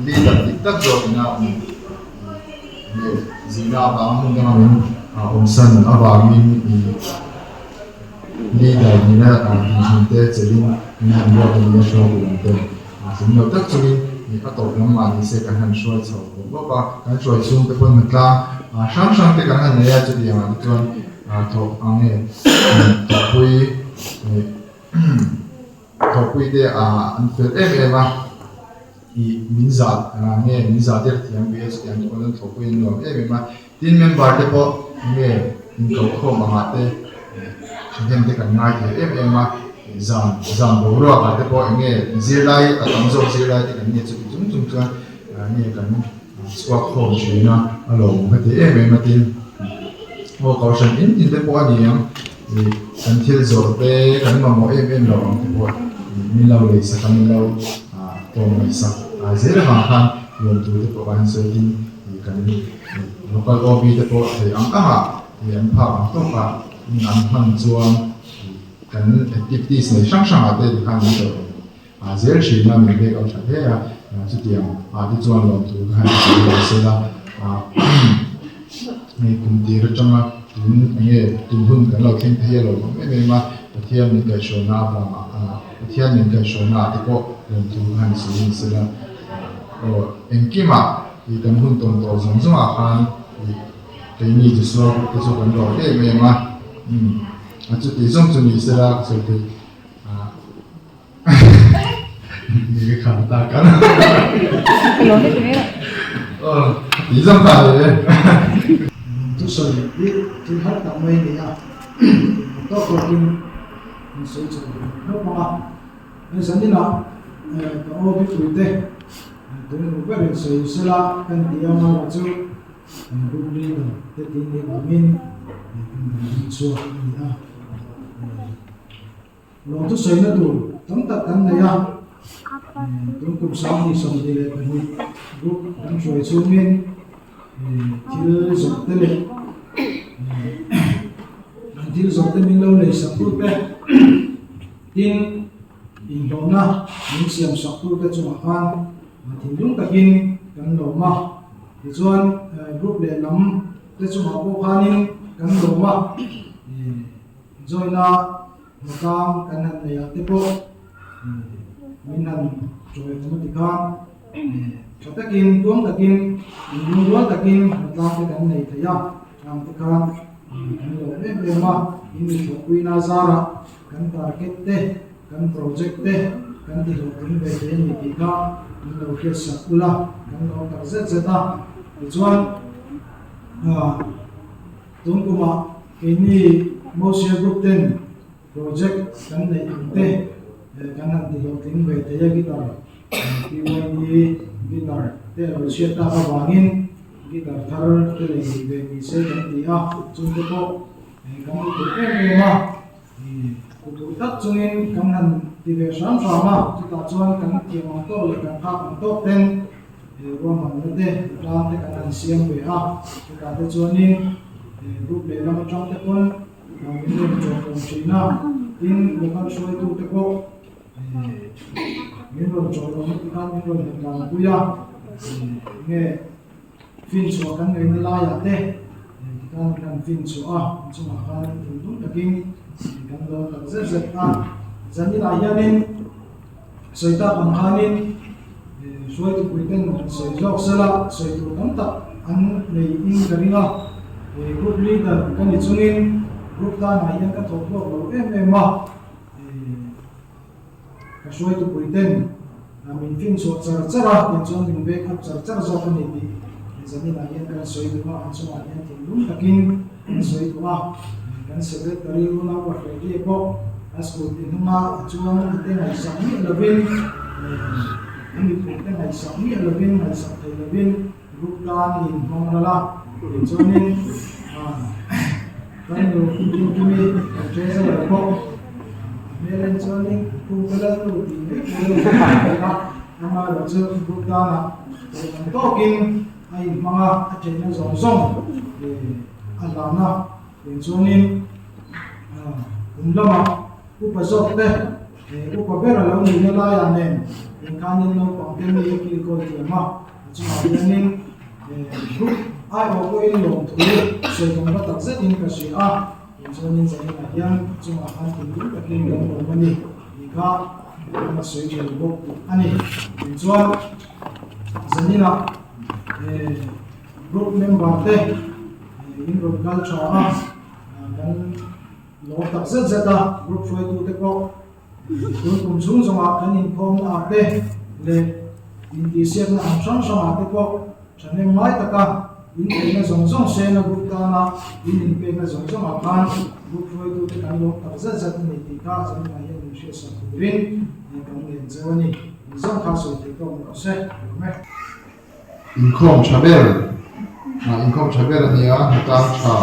leader diktat zo ina zina ba mun ga onsan awangin leader ni na hinte chelin ni hamwa ni show ni sum no tak chuni ni atok lam ma ni se kan han shoi chho bo ba kan shoi sum te pon tla sang sang te kan han ne ya chu dia ma chuan tho ange thopui te an fel em i minza nge minza der thiam bs tiam ko nan thopui no em tin member te po nge in ko kho ma te chhem te kan ngai te em zan bo ro ka te po nge zilai atam zo zilai te kan nge chu chung chuan nge kan swak kho china alo ma te em tin ho ko shan in te po ani yang kan thil zo te kan ma mo em lo te po mi lo le sa kan lo to mai sa zera ma khan yon tu te po kan so tin kan local OB te po te ang ha yan pa to pa an han chuang kan activities nei sang sang ate di khan ni to zer shi na mi be ka tha he ya chu tiam ti chuan lo tu khan se la nei kum ti ra changa tun nge tun hun kan lo khen the lo me ma pathian ni ka shona ba pathian ni ka shona te ko lo tu khan se la o enkima i kan hun ton to zong zong a khan cái ni chỉ số cái số cần đổi cái về mà chú tí xong chú ni sẽ là số tí ni cái khả ta cả tí xong ta rồi chú sợi biết chú hát tặng mấy này à tôi có kim sợi sợi nó mà nên sẵn đi nào có biết tuổi tê tôi cũng biết sợi sẽ là cái điều mà chú group leader te tin ni min so ni a lo tu sei na tu tam tak kan na ya tum kum sam ni som de le ni group tam soi chu min til zot te le til zot te min lo le sa pu pe tin in lo na min siam sa pu te chu ma khan tin lung takin kan lo ma chuan group le lam te chu ma po khanin kan lo ma joina makam kan han le te po min han choi mu ti kha chotakin tuam takin lung takin tla te kan nei te ya am te kha kan lo le ma in ni pui na zara kan target te kan project te kan ti lo tin be te ni ti kha kan lo ke sa ula kan lo ta zeta chuan tung kuma ini mosia group ten project kan nei te kan han ti lo tin ve te ya guitar PYD guitar te lo sia ta ka wangin guitar thar te le ve ni se kan ti a chung te ko kan tu ke ma ku tu tak chungin kan han ti ve sam sa ma chu ta chuan kan ti ma to le kan ha kan to ten Roma nade lam te kan siam be a ka te chuanin group le lam chang te kon min le chong china in local shoi tu te ko min lo chong lo ti kan min lo kan buya nge fin so kan ngai la ya te kan fin so a chu ma kan tu takin kan lo ta ze a zani la yanin soita bang khanin soi tu puiten soi jok sala soi tu tam tak an nei in karinga group leader kan ni chungin group ta na yan ka thok lo em ma ka soi tu puiten min fin so char chara tin chon min be khup char char zo kan ni ti zani na yan kan soi tu ma an so ma yan tin lum takin soi tu ma kan secretary ru na wa fe ko asko tin ma chuang te ngai sa ni lovin ini kita ngai sa ni lovin ngai sa te lovin group ta ni mong la chonin kan lo tin kimi treasure ko melen chonin ku kala lu ti ama lo chu group ta na tokin ai mga atena zong zong alana chonin lama upasok te upabera lang ni la ya ne kanin no pangten ni ki ko ti ma chu ma nin group ai ở cô in lồng thú sợi công bắt tập rất in cái gì cho nên giờ này hiền chúng ta ăn thì đúng là kinh nghiệm của mình thì có mà sợi dây bộ anh ấy cho giờ này là group member thế in group culture kan lo tak zet zet group foi tu te ko group kum sung zonga kan in khom te le in ti siat na am sang sang te ko chane mai taka in pe na zong zong se na group ta na in pe na zong zong kan group foi tu te kan lo tak zet zet ni ti ka chane na yen ni she sa tu rin ni kan len zewani zong kha so te ko mo se me income chabel income chabel ania ta cha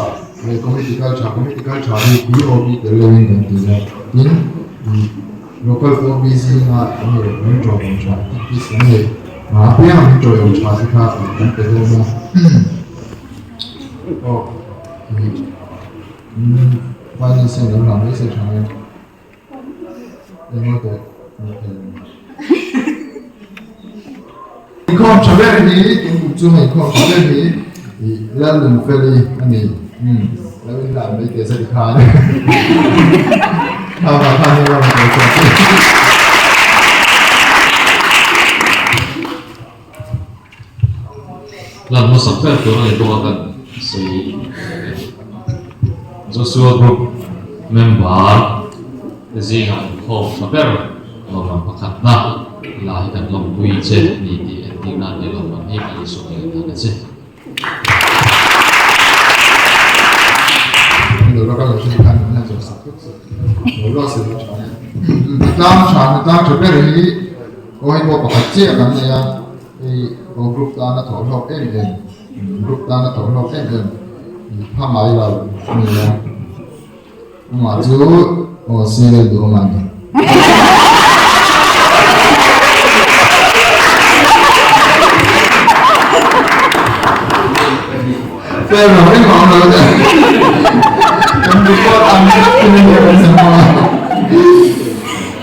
political cha ni POB the living in in local OBC na ni job cha is ni ma pe ang job cha si kha kan pe lo ma oh pani se lo na se cha ni mo to income chabel ni in chu income chabel ni la lun feli aniแล้วเวลาไม่เกิดสติขาเลยทำมาทำให้เราเป็นคนที่เราไม่สับเพื่อตัวเราตัวกันสิจะส่วนกลุ่มเมมเบอร์ที่งานของสับเพื่อเรามาประคับนะลายกันลงคุยเช่นนี้ที่นั่นในลงมันให้การส่งเงินนั่นเช่ เราก็เลยใช้การนั่นจะสักเราก็สื่อสารตามฉากตามจุดเรื่องนี้ก็ให้พวกประเทศกันเนี่ยไอ้กลุ่มตาหน้าถอดรอบเองกลุ่มตาหน้าถอดรอบเองผ้าไหมเราเนี่ยมาจูโอ้เสียเลยดูมันเป็นเราไม่มองเราเลยkan buka anak ini semua.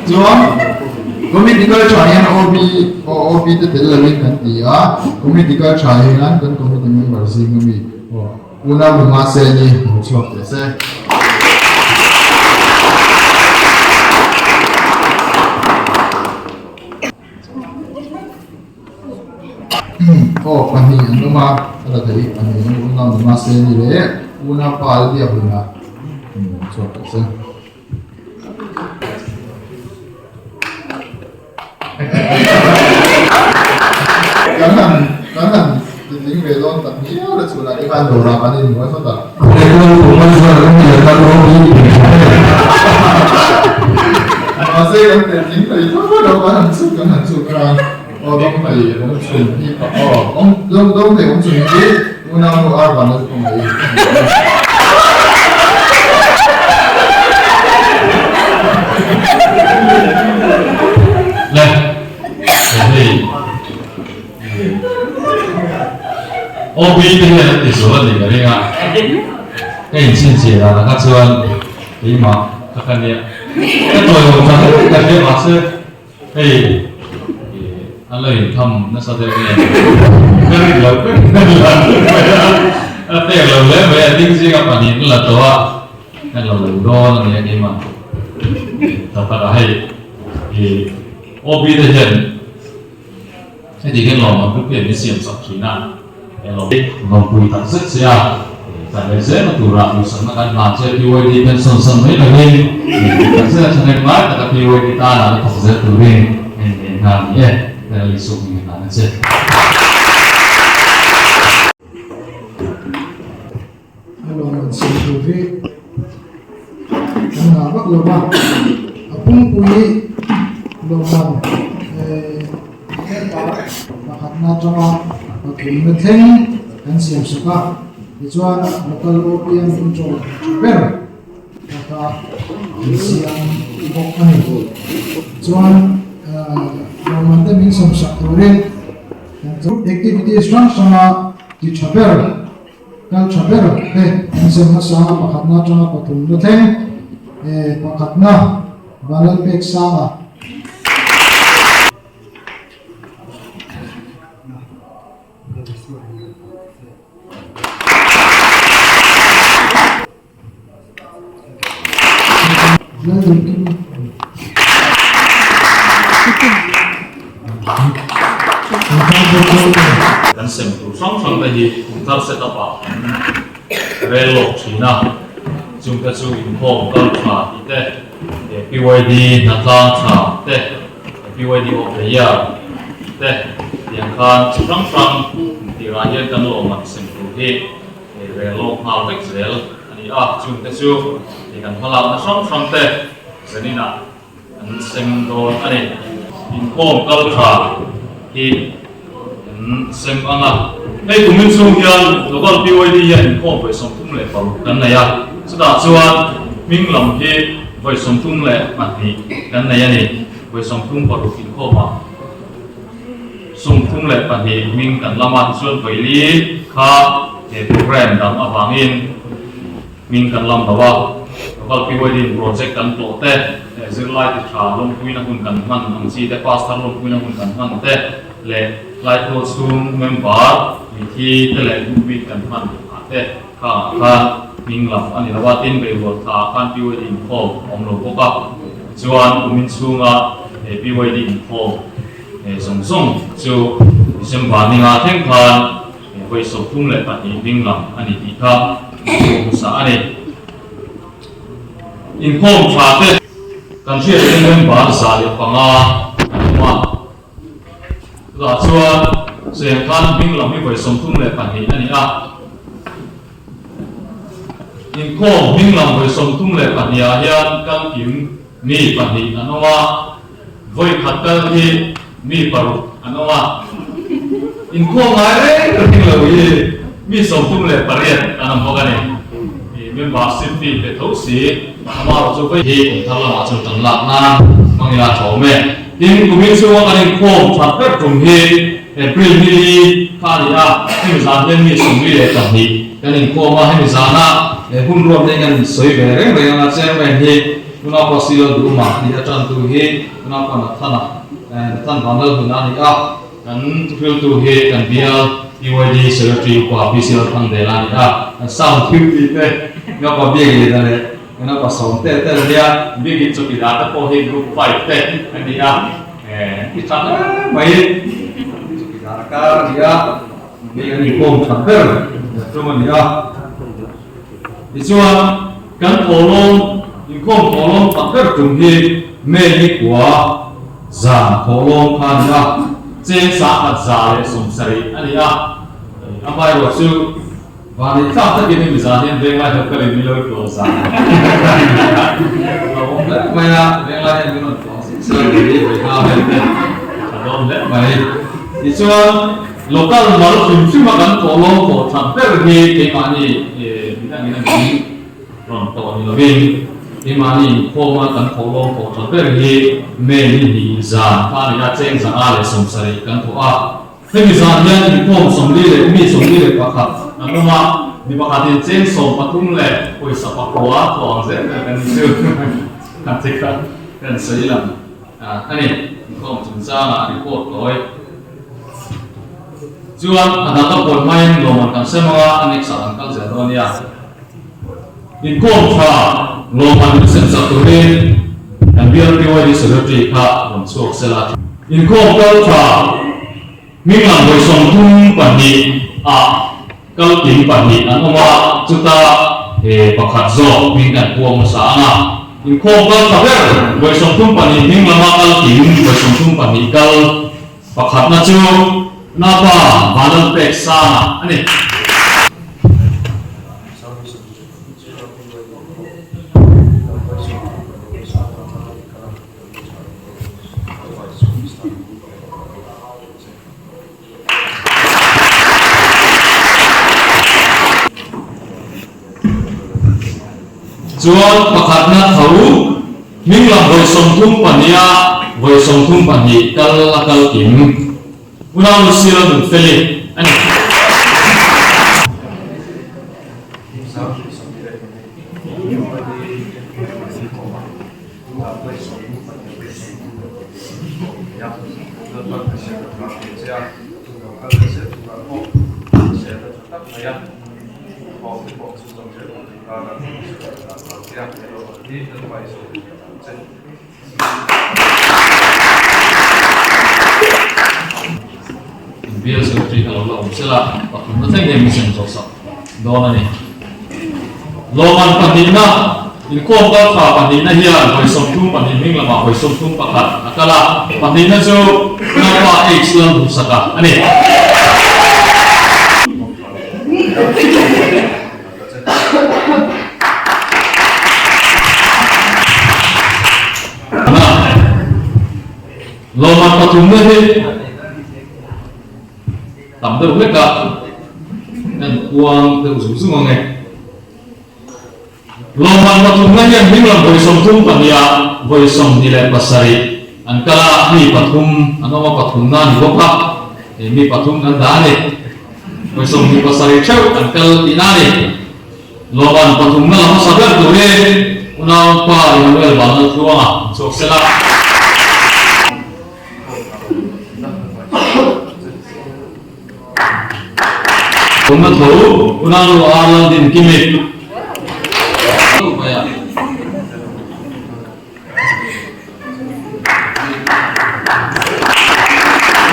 Jual, komite kerjaan OB itu terlalu kan dia. Komite kerjaan kan komite member sih kami. Una rumah saya ni cukup besar. Oh, pani rumah ada tadi pani rumah saya ni le. Una pal dia punya. Cukup besar. Jangan tinggi belon tapi ada sudah ikan dorang kan ini bukan sudah. Kalau bukan suara dia kalau ini. Masih kan tinggi itu kan hancur kan. Oh dong lagi dong sini. Oh dong deh dong sini. Una mau apa nak dong lagi. Lah, jadi OB itu yang disoal ni kan ya, kan cincin lah, kan cuman lima, kan dia, kan tuh yang macam kan dia maksud,อะไรทำนั่นแสดงว่าก็เราก็แต่เราเลยไม่ได้ดิ้งซิกับปัญหานั่นแหละตัวนั่นเราโดนอะไรอย่างนี้มาแต่ถ้าให้โอบีได้เห็นให้ดีกันลองมาเพื่อเปลี่ยนเสียงสักทีนะเราลองคุยตัดสินเสียแต่ในเส้นตัวเราสำนักงานมาเชื่อที่ว่าดีเป็นส่วนๆไม่ได้เลยแต่เสื้อชนิดมาแต่ที่ว่าดีตาเราต้องเสียตัวเองงานนี้dari suku mana saja. Hello, Sylvie. Kenapa lupa? Apung puyi lupa. Bakat na cuma pakai meeting dan siap suka. Dijual lokal opium untuk ber. Kata siang bukan itu. Jual Romanda means some Sakurin and the activities run sama di Chaber kan Chaber and some sama pakatna cuma patung nuteng pakatna balan pek sama Nói gì kinh kan sem tu sang sang ta hi thar set up a relo china chung ta chu in home kal tha te PYD na tlang tha te PYD of the year te yang khan sang sang ti ra hian kan lo mak sem tu hi relo hal vek zel ani a chung ta chu ti kan phala na sang sang te zanina an sem do ani in home kal tha hi xem ăn à đây cũng mình dùng hiện nó còn PYD hiện có phải sống thung lệ vào cái này à sau đó cho mình làm cái phải sống thung lệ mà thì cái này này phải sống thung vào cái khó mà sống thung lệ mà thì mình cần làm ăn xuân phải lý khá để program đang ở vàng in mình cần làm đó vào nó còn PYD project cần tổ tết để giữ lại thì trả lông quy nó cũng cần ngăn hàng gì để pass thằng lông quy nó cũng cần ngăn tết lệ lại pro sung member thì thế lệ cũng bị cần ngăn tết khá mình làm anh làว่า tin về việc thà can PYD info ông lô có cả chuan mình sung à PYD info song song chu xem vào mình à thêm khan với số thung lệ bạn mình làm anh thì khá sung sa này info thà tết kan chia sẻ member sa liệu bằng mà là chuan xem khan mình làm với số thung lệ bạn anh à in ko ming lam voi som tum le pania hian kan kim mi pani anoma voi khat kal hi mi paru anoma in ko ngai re ring lo hi mi som tum le pariat anam bogani i membership fee pe tho si ama ro chu vai hi thala ma chu tan lak na mangila thome in kumin chu wa kan ko that per tum hi april mi kha ni a mi zan len mi som mi le tam hi kan in ko ma hi zana hun ruột đây gần soi về đấy bây giờ là xem về thì nó có xí lô đủ mà thì chân tu hi nó còn là thân bản đơn của nó thì cần phiêu tu hi cần bia PYD secretary của PCL thằng để làm thì sao phiêu đi thế nó có bia gì đây nó có sống tết tết dia bia gì cho cái đó ta có hi group fight tết anh đi cái thằng mấy cái đó cả dia bia gì cũng thằng thế cho mình đi thì chuan kan tholom in khom tholom takar tum hi me hi kwa zan tholom khan ya chen sa at za le som sari ani a amai ro chu wa ni tha ta ki ni za hian ve mai thak kali ni lo ko za lo le mai na ve lai ni no to si sa ni ve ha ve lo le mai thì chuan local mal phim phim mà kan tholom ko tham per hi ke mani ni ron to ni loving imani khoma kan tholo ko thaper hi me ni za fa ni a cheng za a le som sari kan tho a hemi za hian ni khom som li le mi som li le pakhat anoma ni pakhatin cheng som pathum le poi sa pakwa to ang ze kan chu kan che kan sei lam ani khom chung za na report loi chuan anata pon mai lo man kan sema anek sa an kal ze do nia in khom tha lo man sen sa tu rin and PYD secretary kha on chuak sela in khom kal tha mi lam voi som thum pani a kal tin pani anoma chuta pakhat zo min kan puang sa anga in khom kal tha ber voi som thum pani mi lam kal tin voi som thum pani kal pakhat na chu na pa vanal pek sa ani chuan pakhat na thau ming lam voi som thum pania voi som thum pani kal lakal kim unang sila dun feli ani Biar seperti kalau lo misalnya waktu nanti dia mesti sosok, doa ni. Loman pandina, ini kau apa pandina hian, kau somtum pandina lama kau somtum pakat. Akala pandina jo kenapa Islam busaka? Ani. Loman patunga ni. Tầm đâu biết cả nên uang từ dùng dùng ngon này loman patung ngan yang bilang boleh somtum pania boleh som nilai pasari angkala ni patung ano patung ngan boka ni patung ngan dane boleh som ni pasari chau angkal inane loman patung ngan lama sabar tu le unang pa yang wel banget tuang sok sela Umat tahu, unaru alam din kimit.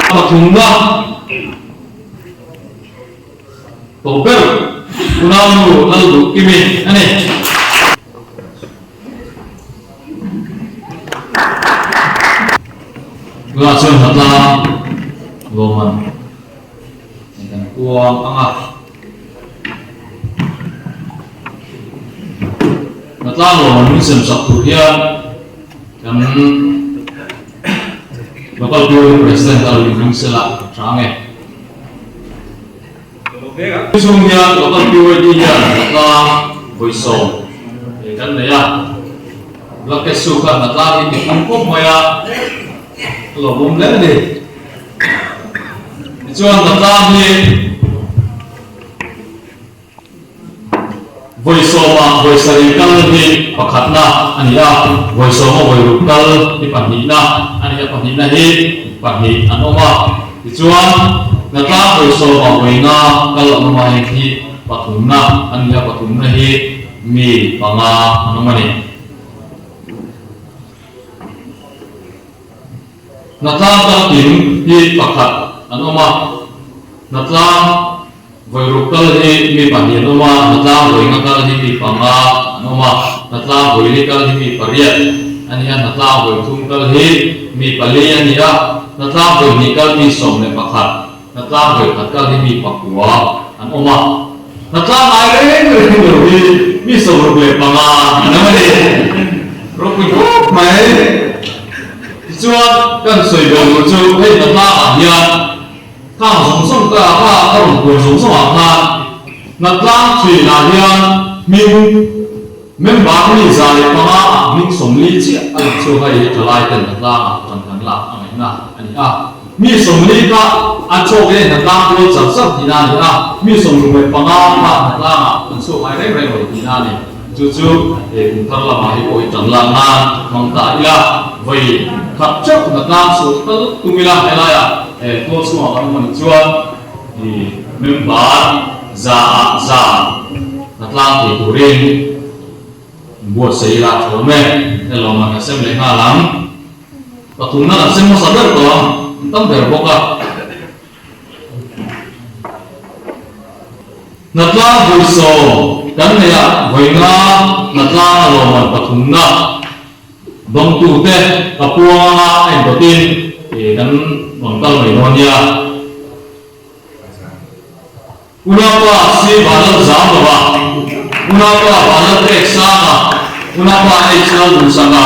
Patungga, tober, unaru lalu kimit. Ane. Gua asyik hata loman. Uang angah natalo manusia sakurian dan bakal dua presiden kalau di Indonesia sange sungguhnya bakal dua dia natlah boiso kan ya lakai suka natlah ini angkop maya lo bomlen deh Jual natlah ni voiceover voiceover ni pakatna ania voiceover voiceover ni panhina ania panhina hi panhi anoma jual natlah voiceover voina kalau anoma hi patunna ania patunna hi mi panga anoma ni natlah takin hi pakat anoma natlah voirukal hi mi panhi anoma natlah voingakal hi mi panga anoma natlah voilikal hi mi pariat ania natlah voitungkal hi mi palian nia natlah voinikal mi somne pakhat natlah voikatkal hi mi pakua anoma natlah aire hi mi somrukle panga anoma ni rokui mai chuan kan soi bel chu hei natlah hian khang song song ka kha arong ko song song kha natlang thui na hian min member ni zai panga min som li chi an chu hai thalai kan natlang kan kan la ai na ani a mi som li ka an chu ge natlang ko chap sap ni na ni a mi som ru me panga kha natlang an chu hai re re ni na ni chu chu e thar la ma hi ko tan la na mong ta ila voi khap chok natlang su tal tumila helaya ko semua orang menjual di member za natlang di kuring buat saya lah cuma kalau mana saya melihat alam patungna saya mau sadar kalau tentang berboka natlang buso kan ya boinga natlang loman patungna bang tu teh kapua endotin dan mengkal Indonesia. Unapa si balat zamba, unapa balat eksana, unapa eksana dusanga.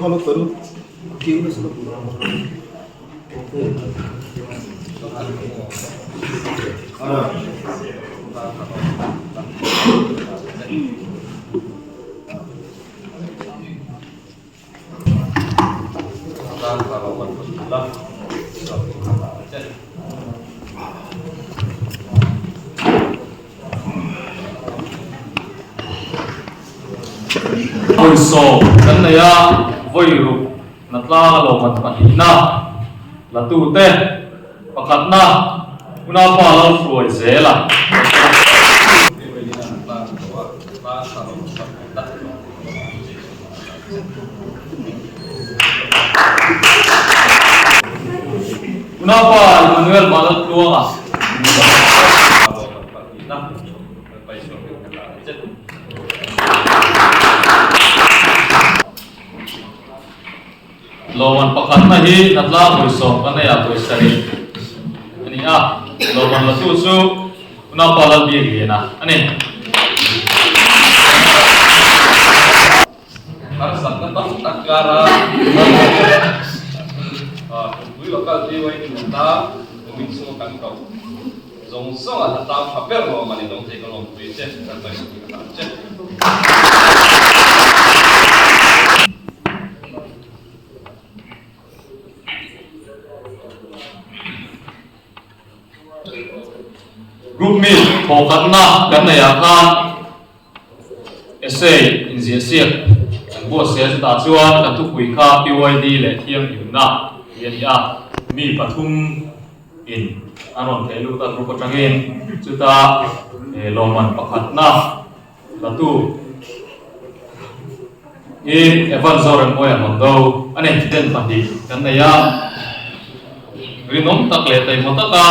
kalau terus kiri sebab kan kalau berpulang ôi sổ cái này à vui rục nát la lo mặt mặt na là tu te pakat na una pa la fuai ze la una pa Manuel malat luang ah loman pakat na hi natla ko so kana ya ko sari ani a loman la su su una pala bi gi na ani har sakta takara bui lokal di wai ni ta bui so kan kau zong so a ta paper lo mani dong te ko long bui che kan bai so ki ka che group meet fokat na kan na ya kan essay in the siak an bo se ta chuan kan tu pui kha PYD le thiang in na yan ya mi pathum in anon thelu ta group atangin chuta loman pakhat na la tu evan zoran moya mondo ane den pandi kan na ya rinom takle tai motaka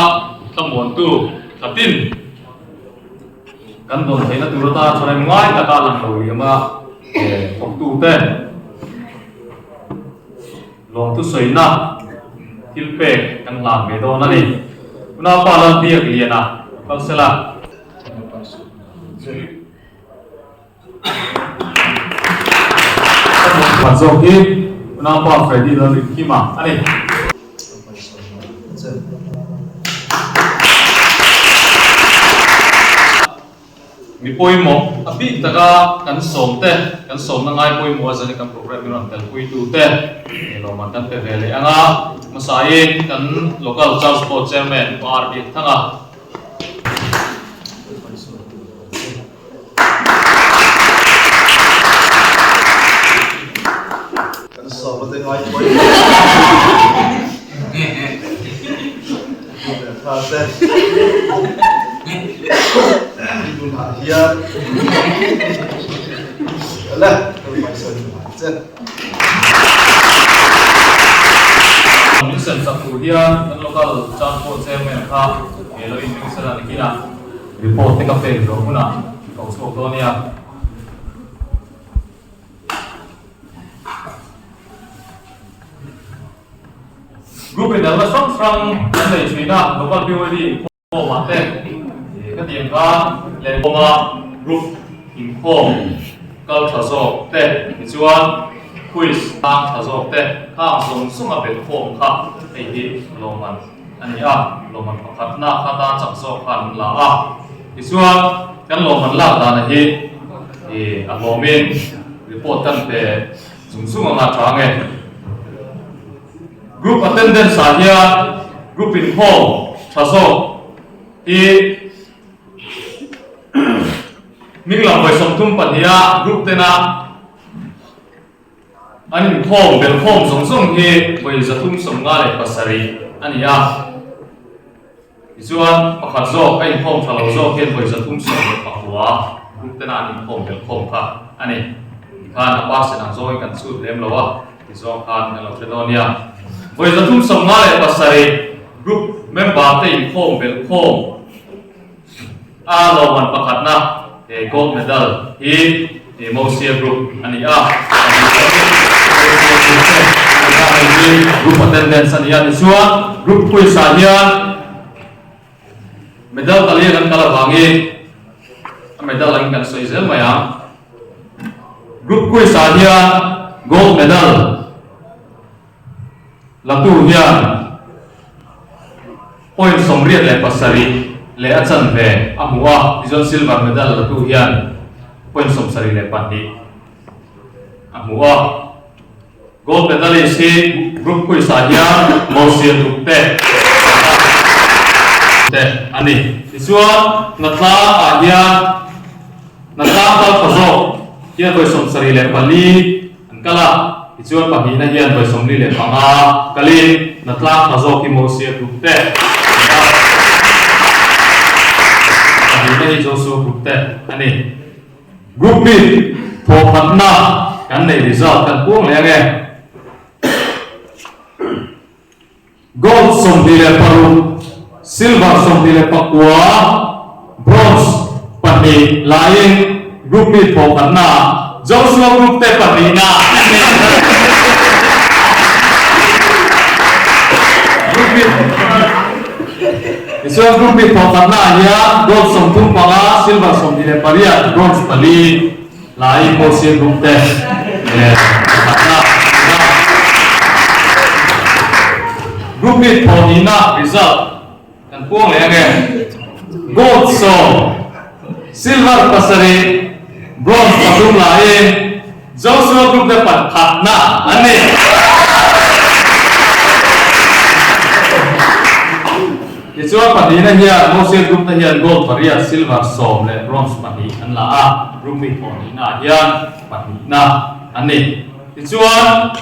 thamon tu Kapin kan don thấy là từ ta cho nên ngoài ta làm rồi mà học tu tên lòng tu sấy na til pe kan làm về đó này na pa làm việc liền à bác sẽ là bạn dòng kia na pa phải đi làm việc kia mà anh này mi poi mo abi taka kan som na ngai poi mo azani kan program ron tel poi tu te lo man kan te vele anga masai kan local transport chairman par bi thanga kan som te ngai poi ha te Ibn Hadian Alah, tôi phải sửa chân Mission Sakudia dan local transport chairman kha elo in misala nikila report te kape ro huna kau so to nia group in the strong and China local PYD ko mate cái tiền ca lên công group info câu thảo số te chuan quiz tăng thảo số te khang song sung a bet form kha ei hi loman ani a loman pakhat na khata chak so khan la a chuan kan loman la ta na hi a lomin report kan pe sung sung nga thange group attendance a hian group info thảo số hi mình làm bài sống thung bản địa group tên là anh phong bên phong sống sống thì bây giờ thung sống ngã lại pasari anh ya chuan pakhat zo anh phong thalo zo hiện bây giờ thung sống được pakwa group tên là anh phong bên phong cả anh khan apa sẽ nang zo kan su lem lawa thì zo khan kan lo tedonia bây giờ thung sống ngã lại pasari group member tên phong bên phong a lo man pakhat na gold medal hi Mosia group ani a group attendance ani a chuan group quiz a hian medal tali kan kala bangi medal ang kan soizel maya group quiz a hian gold medal latu hian point somriat le pasari le achan ve amua izon silver medal la tu hian point som sari le pandi amua gold medalist hi group kui sa hian mosia tukte te ani tichuan natla a hian natla kal khazo hian voi som sari le pali an kala tichuan pahina hian voi som li le panga kalin natla khazo ki mosia tukte pahina hi josu tukte ani group B for patna kan nei result kan puang le nge gold som dile paru silver som dile pakwa bronze pani lain group B for patna joshua group te pani na group B Iswa group B for patna ya gold som tum panga silver som dile paria bronze pali lai mosia group te patna group B for ina result kan puang le nge gold so silver pasari bronze patum lain joshua group te patna ani Ichuan pahina hian mosia group te hian gold paria silver som le bronze pahi an la a group B for ina hian pahina ani Ichuan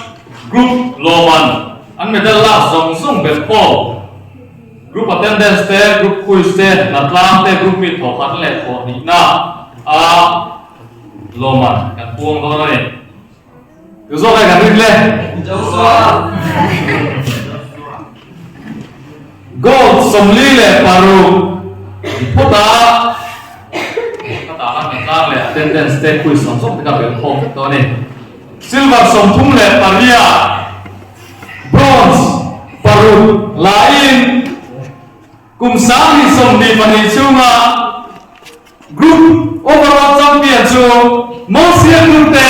group loman an medal la song song bel ko group attendance te group quiz te natlang te group meet for khat le for ni na a loman kan puang do na ni tu zo ka kan le gold somli le paru pota kata an natlang le attendance te quiz song song ka bel ko to ni silver som thum le paria bronze paru lain kum sang som di pani chunga group overall champion chu mosia group te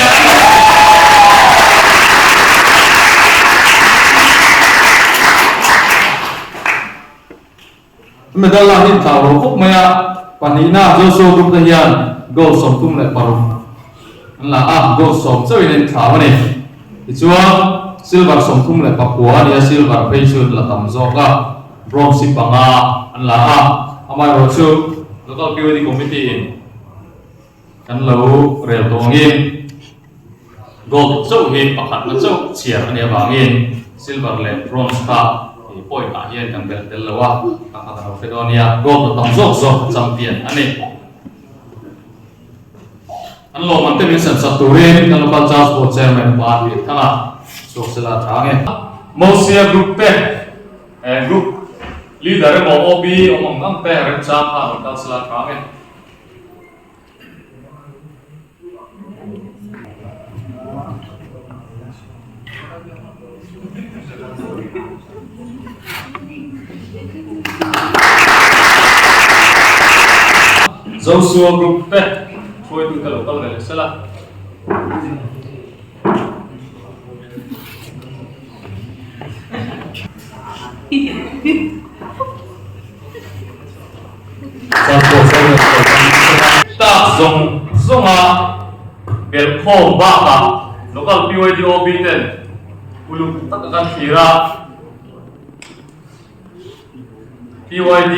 medal la hin thaw ro khop maya panina joshua group te hian gold som tum le paru an la a gold som choi nen thaw ni chuan silver som thum le pakua ni silver pension la tam zo ka bronze panga an la a amai ro chu local purity committee kan lo rel tongin gold chau hi pakhat na chau chiar ani awangin silver le bronze ka i poi ka hian kan bel tel lawa ka ka Macedonia gold tam zo zo champion ani an lo man te min san saturin kan local transport chairman pa hi thanga sok sela thange mosia group pe group leader mo obi omong ngam pe ren cham ha local sela thange Joshua group pe foi tu ka local le sela tak zonga bel khom ba ka local PYD OB ten uluk tak kan thira PYD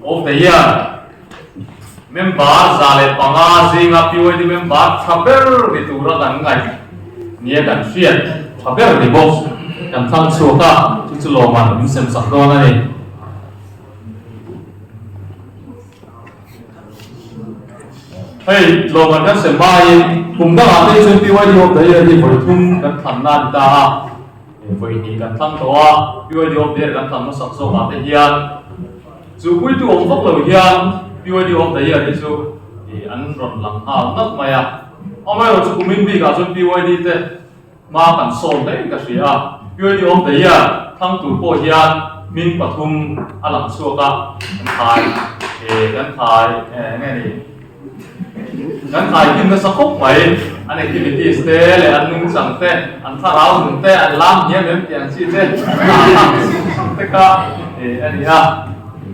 of the year member zale panga zinga PYD member thaber di tura kan ngai nia kan fiat thaber di box kan thang chuka chu lo man min sem sak do na ni hey lo man kan sem mai kum da ha te chen PYD of the year di voi thum kan than na da voi ni kan thang to a PYD of the year kan thang ma sak so ma te hian chu pui tu om vok lo hian PYD of the year is so an ron lang ha nak maya amai ro chu kumin bi ka chu PYD te ma kan sol dai ka sia PYD of the year thang tu po hian min pathum alang chuka kan thai kan thai nge ni kan thai kim na sakop mai an activities te le an nung sang te an tharau nung te an lam hian lem tiang chi te te ka ani ha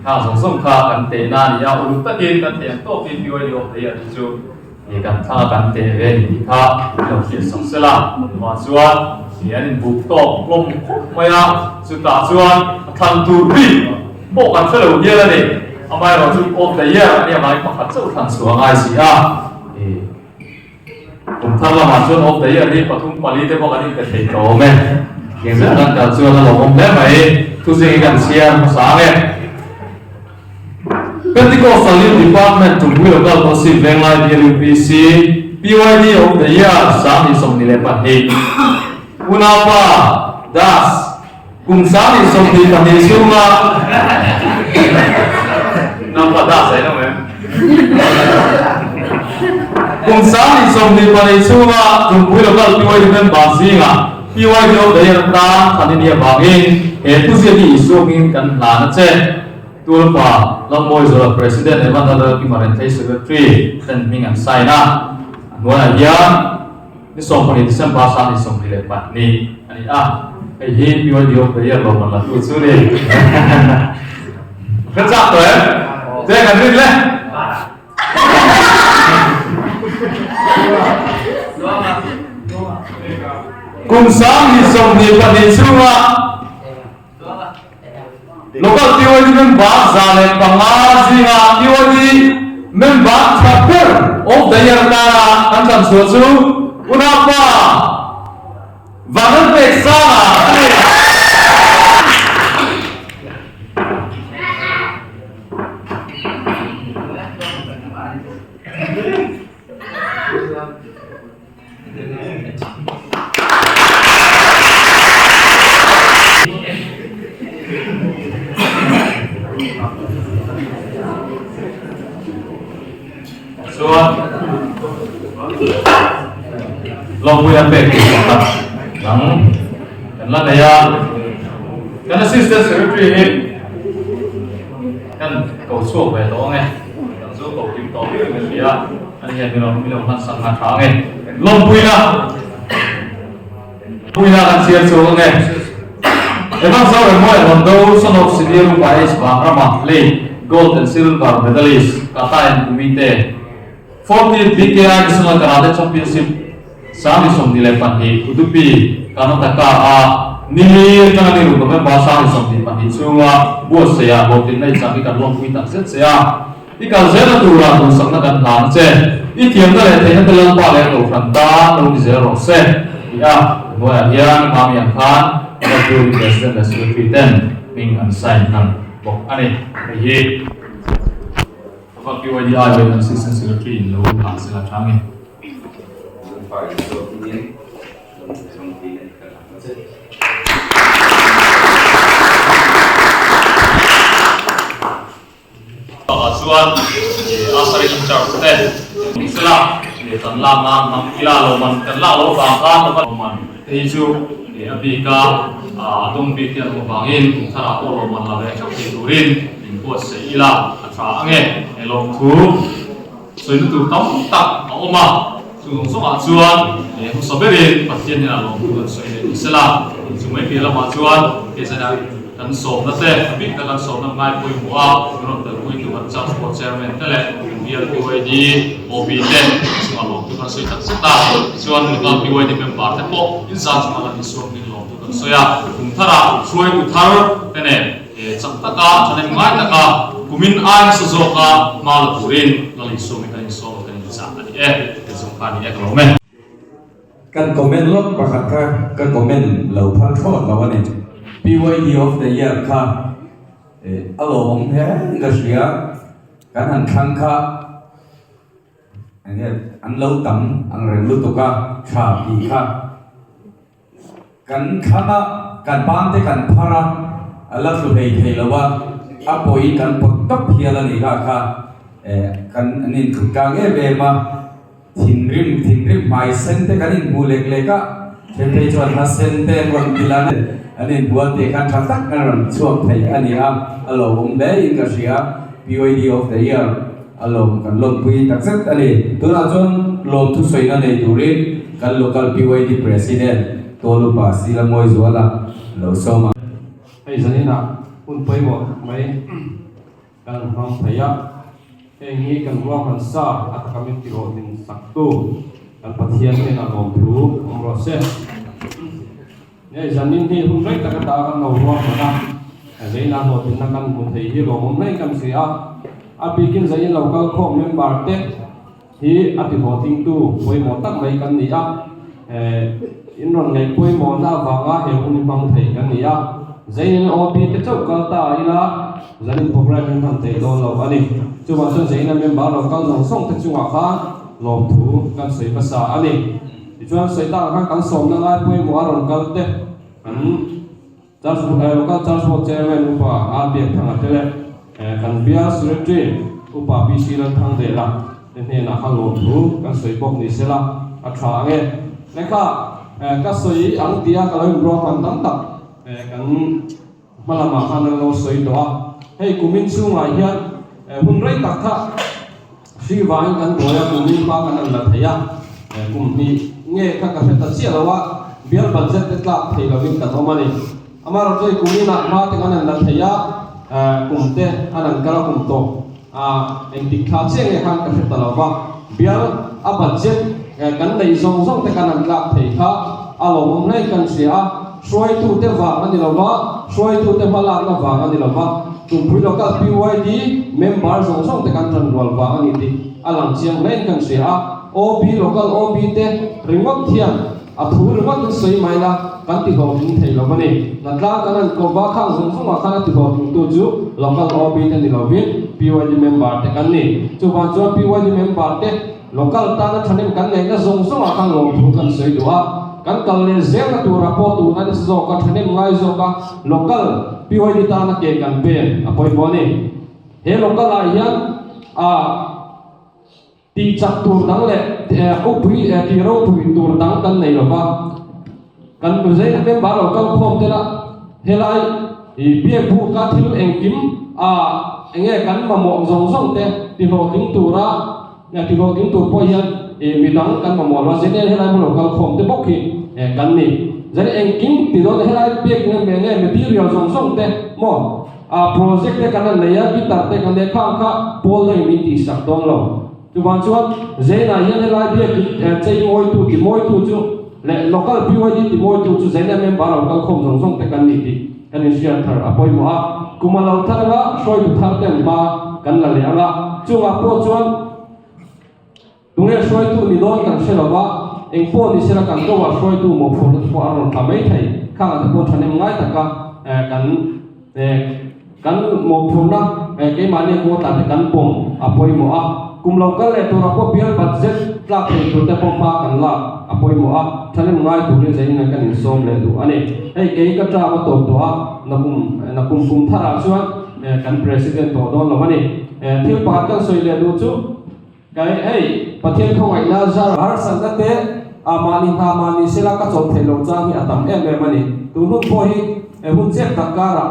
ha song song kha kan te na ni ya ulu ta tin kan te to pin PYD of the year chu kan tha kan te ve ni kha lo chi song sela ma chuan thì anh buộc to lom mày à sự ta chuan thằng tu đi bộ ăn phải đầu tiên là đi anh mai rồi chút ôm đấy à anh em mai mặc hạt châu thằng xuống ai xí àผมทำละหมาดช่วงออฟเดียร์นี่ปทุมปารีเทพกันนี่เป็นเด็กโตไหมอย่างเช่นการจัดช่วงเราผมได้ไหมทุกสิ่งกันเชียร์ภาษาไหมเป็นที่ก็สั่งลิฟต์ดีพาร์ตเมนต์จุ่มวิวกับตัวสิบแรงไล่เดียร์พีซีBYD of the year สามที่ส่งนี่เลยปัจจุบันอุณาปาดัสกุมสามที่ส่งที่ปัจจุบันมา นับปัจจัยใช่ไหมกุมสามที่ส่งที่ปัจจุบันจุ่มวิวกับBYDเป็นบางสิ่งอ่ะBYD of the year ตาทันทีเนี่ยบางอย่างเหตุผู้เสียที่ส่งกันหลานเจ้ตัวป่าลำมวยสุด President ในวันนั้นที่มาเรียนที่ Secretary เป็นมีงานใส่นะหน่วยงานนี่ส่งคนที่เส้นภาษาที่ส่งที่เลยปัดนี่อันนี้ไอ้ยี่ปีวันเดียวไปเยอะลงมาละตัวสุดเลยกระจับตัวเจ๊กันนิดเลยกุมสามที่ส่งที่ปัดนี่ชัวlocal BYD member zale pangazinga BYD member chapter of the year tara kansan sochu unapa vanan peksana long way back nang kan la daya kan assistant secretary kan cầu suộc về đó nghe kan số cầu kim to với người kia anh hiện mình làm hắn sang hàng tháng nghe long way là kan chia số nghe em mang sao rồi mỗi lần đâu son of senior vice và Rama Lee gold and silver medalist Qatar committee 40th BKI National Karate Championship Sami som nilai panhi udupi karena taka nilir tangan niru kami bahasa som di panhi cuma buat saya botin nai sami kan long kuita set saya ikal saya tu orang tu sang nak kan se itiam dah leh tanya telang paling tu franta tu zero se ya mulai yang kami yang kan waktu presiden dan secretary ming ansai nan bok ane ye Pak BYD dan assistant secretary lo hasil kami Asuhan asari lancar teh setelah tan lama kila loman kan lalu bangka tempat loman hiju abika dong bikin bangin cara loman lawe turin buat seila atra ange elok tu so itu tahu tak oma sung acuan saberi pasien yang lalu so ini setelah cuma bila acuan biasanya kan so nate tapi kan so na mai pui mua menurut terpui tu macam sport chairman tele biar BYD OB10 semua lo tu kan so tak seta cuan dengan BYD member tepo insan semua lagi so ni lo tu kan so ya kumtara suai utar tene cakta jadi mengai taka kumin an sezoka mal purin lali so mereka so kan bisa kesempatan kalau men kan komen lot pakaka kan komen lau phang thot lawan ni BYD of the year ka alo hong he gasia kan han khang kha ane an lau tam ang reng lu to ka cha pi kha kan khana kan pam te kan phara ala su hei thei lawa apoi kan pakap hiala ni ka kan anin khukang e be ma thing rim mai sen te kan in mulek leka thei chuan ha sen te kon dilan ani buat tekan tak kan suap thai ani alo hom le in ka sia BYD of the year alo kan lom pui tak set ani tuna chon lom thu soina nei turin kan local BYD president tolu pa sila moi zuala lo soma ai zanina un pai mo mai kan ham thaya engi kan wa kan sa at kami tiro din sakto kan pathian ni na lom thu omro se เนี่ยจันนินที่หุ่นเล็กตะกตากันเรารวมกันใจน่าโหดถึงนักการหุ่นที่เราหุ่นเล็กกันเสียอาปีกินใจเราก็ข้อมเมมบาร์เต้ที่อธิโหดทิ้งตู้ป่วยหมดตั้งไม่กันนี่อินรอนในป่วยหมดหน้าฟังเหวหุ่นฟังไทยกันนี่ใจนี่อบีเจ้าก็ตายละจันนินพวกเราเป็นคนไทยโดนเราอันนี้จุดว่าส่วนใจนั้นเมมบาร์เราก็ส่งที่จังหวะข้าลงถูกันใส่ภาษาอันนี้จุดใส่ตาข้างกันส่งนั่งไล่ป่วยหมดอารมณ์กันเต้จารย์เราก็จารย์สมุทรเจริญอุปอาเบียทางเทเลกันเบียสุรจีอุปพิชิตทางเดล่ะเนี่ยนะข้างลงถูกันสวยปกนิสละอัตราเงี้ยแล้วก็ก็สวยอังเดียก็เลยรวมกันตั้งตักกันมาละมาขันเราสวยตัวให้กุมินสูงหลายเฮียหุ่นไรตักท่าชีวายกันตัวกุมินปากันนั่นแหละเทียกุมนี้เงี้ยข้ากับตัดเสียแล้วว่าเบียร์บัตรเจ็ดตะที่เราวิ่งกันออกมาเนี่ยอามาเราจะกุมินมาที่กันนั่นแหละเทียกุมเตะอันนั้นก็เรากุมโตเองติดขาเชียงข้างกับตัดเราว่าเบียร์บัตรเจ็ดกันในซองแต่กันนั่นละเทียอารมณ์ในกันเสียช่วยตู้เตะว่ากันนี่เราว่าช่วยตู้เตะมาลากเราว่ากันนี่เราว่าตุ่มพิโลกัสพิวายดีเมมเบอร์ซองแต่กันจันทร์วัลว่ากันนี่ดีอลังเชียงในกันเสียโอบีโลกัสโอบีเตะริมวัดเทียนถูริมวัดสวยไหมล่ะกันที่เขาถึงไทยเราเนี่ยนั่นละกันนั่นก็ว่าข้างซองว่าข้างที่เขาถึงตัวจูโลกัสโอบีเตะนี่เราวิ่งพิวายดีเมมเบอร์เตะกันนี่จุบันจุบันพิวายดีเมมเบอร์เตะโลกัสตานะฉันเองกันเนี่ยก็ซองว่าข้างลงถูกกันสวยด้วยกันกัลเลเซลตัวรับตัวนั่นสิโจกันฉันเองง่ายโจกันโลกัสพิวายดีตานะเกี่ยกันเป็นอภัยบ่เนี่ยเฮโลกัสอะไรยังตีจับตัวดังเลยอุปวิที่เราอุปวิตัวดังกันในหรอวะกันเป็นใจเป็นบาร์เราก็พร้อมเท่านั้นเฮลัยเบี้ยผู้การที่เองกิมเองกันมาหมอกซองเตะที่เราทิ้งตัวละเนี่ยที่เราทิ้งตัวพอยันมีดังกันมาหมอกว่าเจเนี่ยเฮลัยเราก็พร้อมเตะบอกที่กันนี่เจเนี่ยเองกิมที่เราเฮลัยเบี้ยเงินเนี่ยมีที่เราซองเตะหมดโปรเจกต์เตะกันนั่นเลยกิตัดเตะกันเนี่ยข้างโพลเลยมีที่สักตรงเราจุบันจุบันเจน่าเฮียนเฮลัยเบี้ยเจมอยตัวที่มอยตัวจูและโลกัสพิวายที่มอยตัวจูเจเนี่ยเมมเบอร์เราก็พร้อมซองเตะกันนี่ดีกันนี่เชียร์เธออภัยมั่วกุมารเราท่านละช่วยทุกท่านเต็มมากันละเลยละจุงอาพอจวนตรงนี้ช่วยตัวนิดกันเชื่อว่าเองพอนี่เชื่อกันก็ว่าช่วยตัวหมดพอพออารมณ์ทำไม่ได้ข้างแต่พอฉันเองง่ายแต่ก็กันหมดพอนะเกี่ยมันเนี่ยกูตัดกันปงอภัยมั่วกุมเราก็เลยตัวเราก็เบี้ยบัตรเจ็ดลักเป็นตัวแต่พอพากันละอภัยมั่วฉันเองง่ายตัวนี้ใจนี่กันส่งเลยดูอันนี้ไอ้เกี่ยก็จะมาตัวนักกุมท่าราชวนกันประธานตัวโดนเราวันนี้ที่ปากันสวยเลยดูจูกันไอ้ประเทศของไอ้นาจาร์ฮาร์สันนั่นเองมานิเซลาก็จบเทโลจ้าที่อาตัมวันนี้ตัวนู้นพอฮีหุ่นเจ็บตะการะ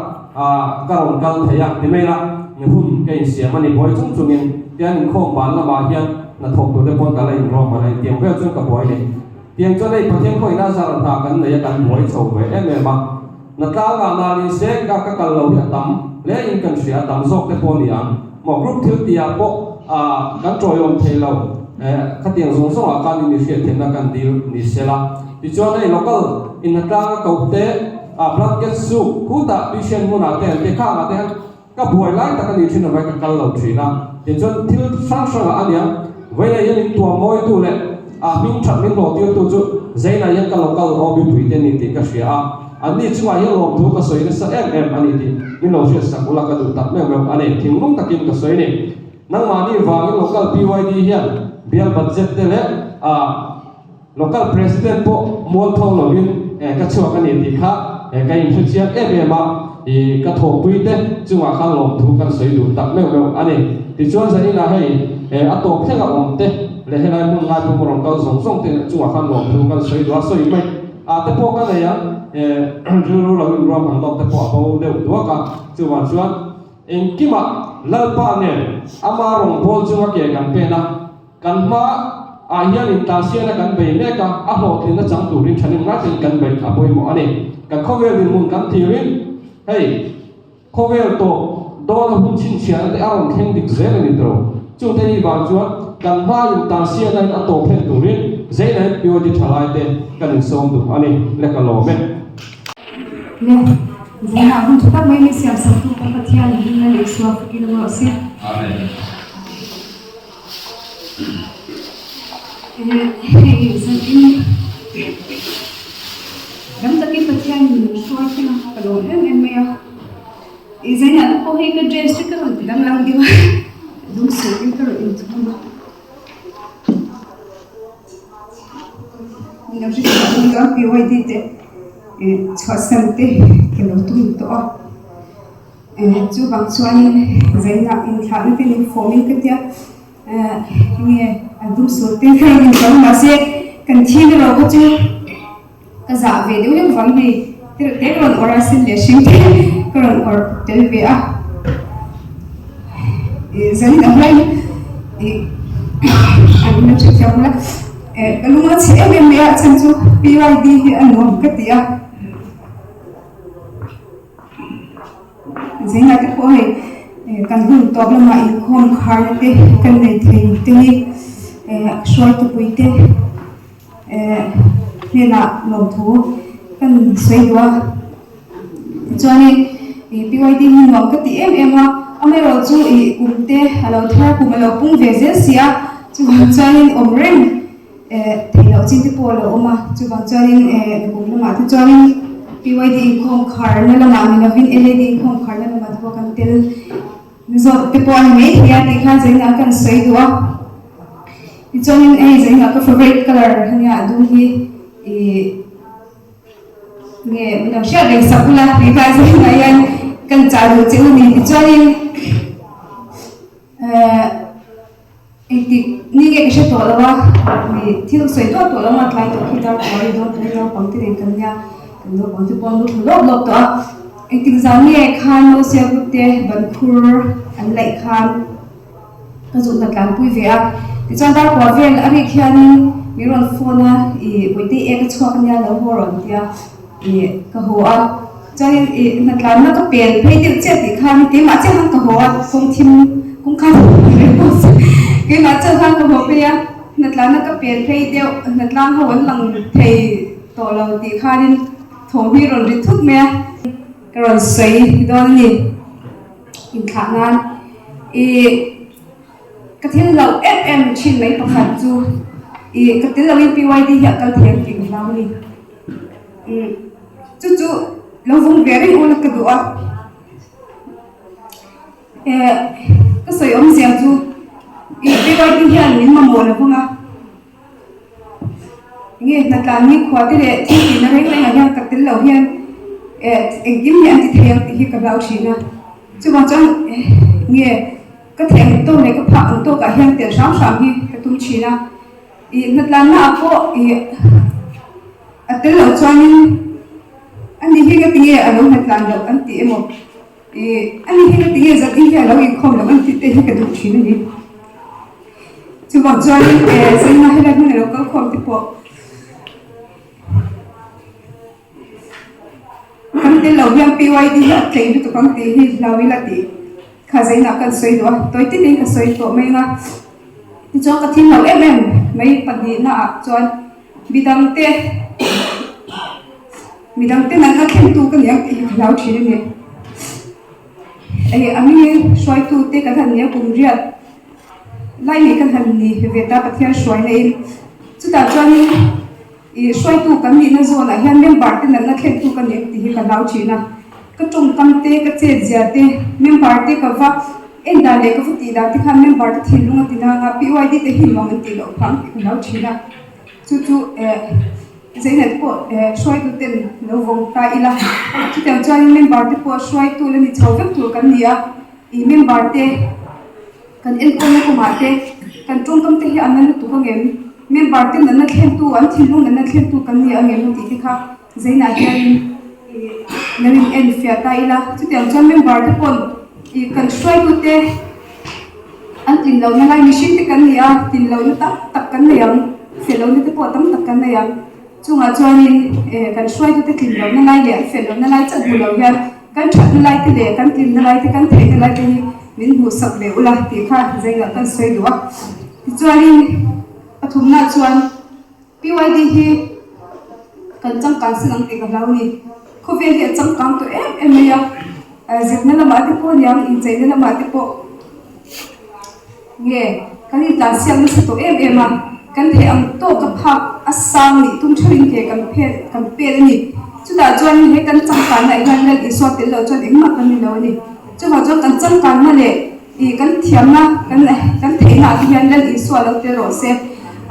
การองกันเทียที่ไม่ละหุ่นเกี่ยเสียมันนี่บ่อยจุ่มเงินเตียงข้องบ้านละบาเฮียนนัทบตัวเด็กคนกันเลยรอมาเลยเตียงเวลจุ่มกับบ่อยนี่เตียงจนในประเทศของไอ้นาจาร์ทากันเลยกันบ่อยโซ่ไว้มานักการนาลีเสกก็กันเราเนี่ยตั้มเลี้ยงกันเสียตั้มซอกแต่พอนี่อ่ะหมอกรุ๊ปที่ตีอ่ะพวกกันจอยอมเทเราขัดยังสงอาการนี่เสียเทนักกันดีนี่เสียละที่จวนในโลกอินนักการก็เตะพลังเกสุคู่ตาพิเศษมุนาเตะเตะข้างมาเตะก็บ่อยไล่ตะกันนี่ที่นั่นไว้กันเราทีละที่จวนที่ฟังส่งอันเนี้ยเวลายังมีตัวมวยตัวเล็กมิ่งชัดมิ่งหล่อที่ตัวจุดใจน่ายังกันเราเอาไปปุ๋ยเตะนี่ติก็เสียอันนี้จังหวะยังลงทุกข์ก็สวยนี่สักอันนี้ที่มีเราเชื่อสักอุลากระดูตัดแม่แบบอันนี้ทิ้งลงตะกินก็สวยนี่นั่งมานี่วางโลกัล PYD เฮียเบียร์บัตเจ็ตเตเลโลกัลประธานพวกมอลทองเราวินก็ช่วยกันนี่ที่ข้าก็ยิ่งเชียร์เบียร์มาก็ถูกปุ๋ยเต้จังหวะข้างลงทุกข์กันสวยดูตัดแม่แบบอันนี้ที่ชวนสันนี่นะให้อัตโตเท่ากับผมเต้เลยให้เรามุ่งงานมุ่งรองเท้าส่งเต้จังหวะข้างลงทุกข์กันสวยดูสวยไหมแต่พวกกันเลยยังรู้เรารวมทั้งหมดแต่พอเขาเดือดตัวกันจังหวะชวนเองกิมาลัลปาเนี่ยอามาลงโพลจังหวะเกี่ยกันเป็นนะกันมาอาเฮียนิตาเสียนะกันไปเนี่ยกันอาโหที่นั่นจังตูรินฉันยังรักกันไปอาป่วยหมอนี่กันข้อเวลินมุนกันทีรินเฮ้ยข้อเวลโตโดนหุ่นชินเชียนแต่อารมณ์แข็งดิกเซนนี่ตัวจุดที่บางจวนกันมาอินตาเสียนั้นอัตโตเพนตูรินเซนนั้นพิวดิทลายเตกันส่งดูอันนี้เล็กกะโลเม le zena hun chutak mai mi siam sam tu ka pathian ni na le suwa ki lo se Amen. zan in dam taki pathian ni suwa ki na ka lo em me ya zena ko he ka dress ka ro dam lang di wa dum su in ka ro in tu ni na ji ka ni ka pi wa di te chasante ke lo tu to chu bang chuan zaina in thlan te ni forming ka tia nge adu so te kan in kan ma se kan thi ro ko chu ka za ve de le wang ni te ron ora sin le shin te ron or tel ve a zaina lai an na chu cha la kalunga che me a chan chu PYD hi an nom ka tia zena te ko he kan hun to lama in khom khar te kan nei thei te short to puite ne na lo thu kan soiwa chani PYD ni nom ka ti em a ame ro chu umte alo thra ku malo pung ve ze sia chu chani omreng thei lo chin te po lo oma chu bang chani ku lama tu chani PYD khom khar na lama mi na vin LED khom khar na lama tu kan tel zo te po an me ya te kha zaina kan soi duwa ti chonin zaina ka favorite color hanya du hi nge na sha re sapula ri ka zaina yan kan cha du che ni ti chonin ti ni ge ke to lawa ni thil soi to lawa tlai to ki dar koi do tlai do pang ti ren kan ya no bang te pon lu lo to eting zami e khan no sia butte ban khur an lai khan ka zu na kan pui ve a ti chan dar ko vel ari khiani mi ron phone a boite e ka chhuak nya lo ho ron tia ka ho a chai na kan na ka pen phei ti che ti khan ti ma che han ka ho a kong thim kong khan ke ma che han ka ho pe ya na kan na ka pen phei deu na kan ho wan lang thei to lo ti khanin thong hi ron ri thut me ron sei don ni in khanan ka thil lo FM chin mai pakhat chu ka til lo in PYD ya kal thiam ting lau ni chu lo vung very ul ka duwa ka soi om siam chu PYD hian min ma mo la bunga nghe na kan ni khwa ti le ti na rei rei ha ka til lo hian gim ni an ti theng ti hi ka lau thina chu ba chang nghe ka theng to ne ka pha to ka hian te sam sam hi ka tum thina na tlan na ko a til lo chang ani hi ka ti a lo na tlan lo an ti emo ani hi ka ti za ti hi lo i khom lo an ti te hi ka tum thina ni chu ba chang sai na hi la ni lo ka khom ti po kan te lo yang PYD ha tei tu kan te hi lawi la ti kha zaina kan soi do toi ti ning ka soi to mai nga ti chong ka thin lo mai pani na a chon bidang te na ka khem tu kan yang ti lau thi ni ai ami soi tu te ka than ya kum ria lai ni kan han ni ve ta pathian soi nei chu ta chon soi tu kan ni na zo la hian member te na khen tu kan ek ti hi ka lau thina ka tung kam te ka che zia te member te ka va en da le ka futi da ti khan member te thilung ti na nga PYD te hi long ti lo phang ka lau thina chu zaina po soi tu ten lo vong ta ila chu te chon member te po soi tu le ni chawek tu kan nia member te kan en ko na ko ma te kan tung kam te hi anan tu ka ngem member te na khen tu an thilung na khen tu kan ni angem ti kha zaina hian narin en fia ta ila chu te chon member te pon kan swai tu te an tin lo na lai machine te kan ni a tin lo na tak kan na yang fe lo te po tam tak kan na yang chunga chuanin kan swai tu te tin lo na lai le fe lo na lai cha bu lo hian kan that na lai te le kan tin na lai te kan the na lai te min hu sak le ula ti kha zaina kan swai duwa chuanin athumna chuan PYD hi kan chang kan silang te ka lau ni khu viên hiện trong cam tụi em bây giờ dịch nên là mãi tiếp po nhang in chạy nên là mãi tiếp po nghe cái gì là xem nó sẽ tụi em à cái thể ông tô cái phật asam ni tung chơi cái cái phe ni chúng ta chọn cái cái trong cái này cái này iswa tiền lâu chọn những mặt cái này lâu ni chúng ta chọn cái trong cái mà này cái thiam na cái này cái thể nào thì cái này iswa lâu tiền rồi xem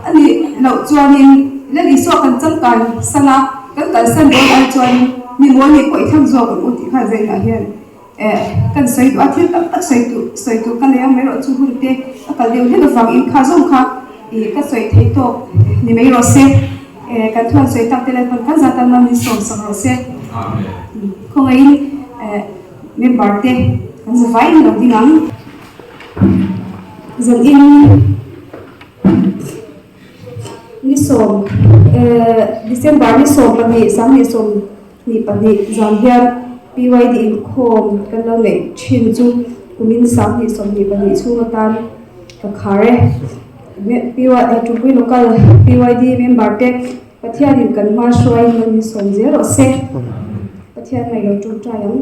anh đi lâu chọn những cái iswa cái trong cái sana cái sân đó anh chọn mình muốn đi quậy thang rồi cũng thì phải dạy là hiện kan sai tu athil tak sai tu kan ya mero chu hur te ka leu le vang in kha zong kha ka sai thei to ni mei ro se kan thuan sai tak te le kan ka zata nam ni som sam ro se amen khong ai me barte kan zavai no dingang zan in ni som December ni som pani sam ni som ni pani zambian PYD in khom kan lo le chin chu kumin sam ni som ni pani chu tan ka khare PYD to be local PYD member te pathian in kan ma shwai ni som zero se pathian mai lo tu tra yang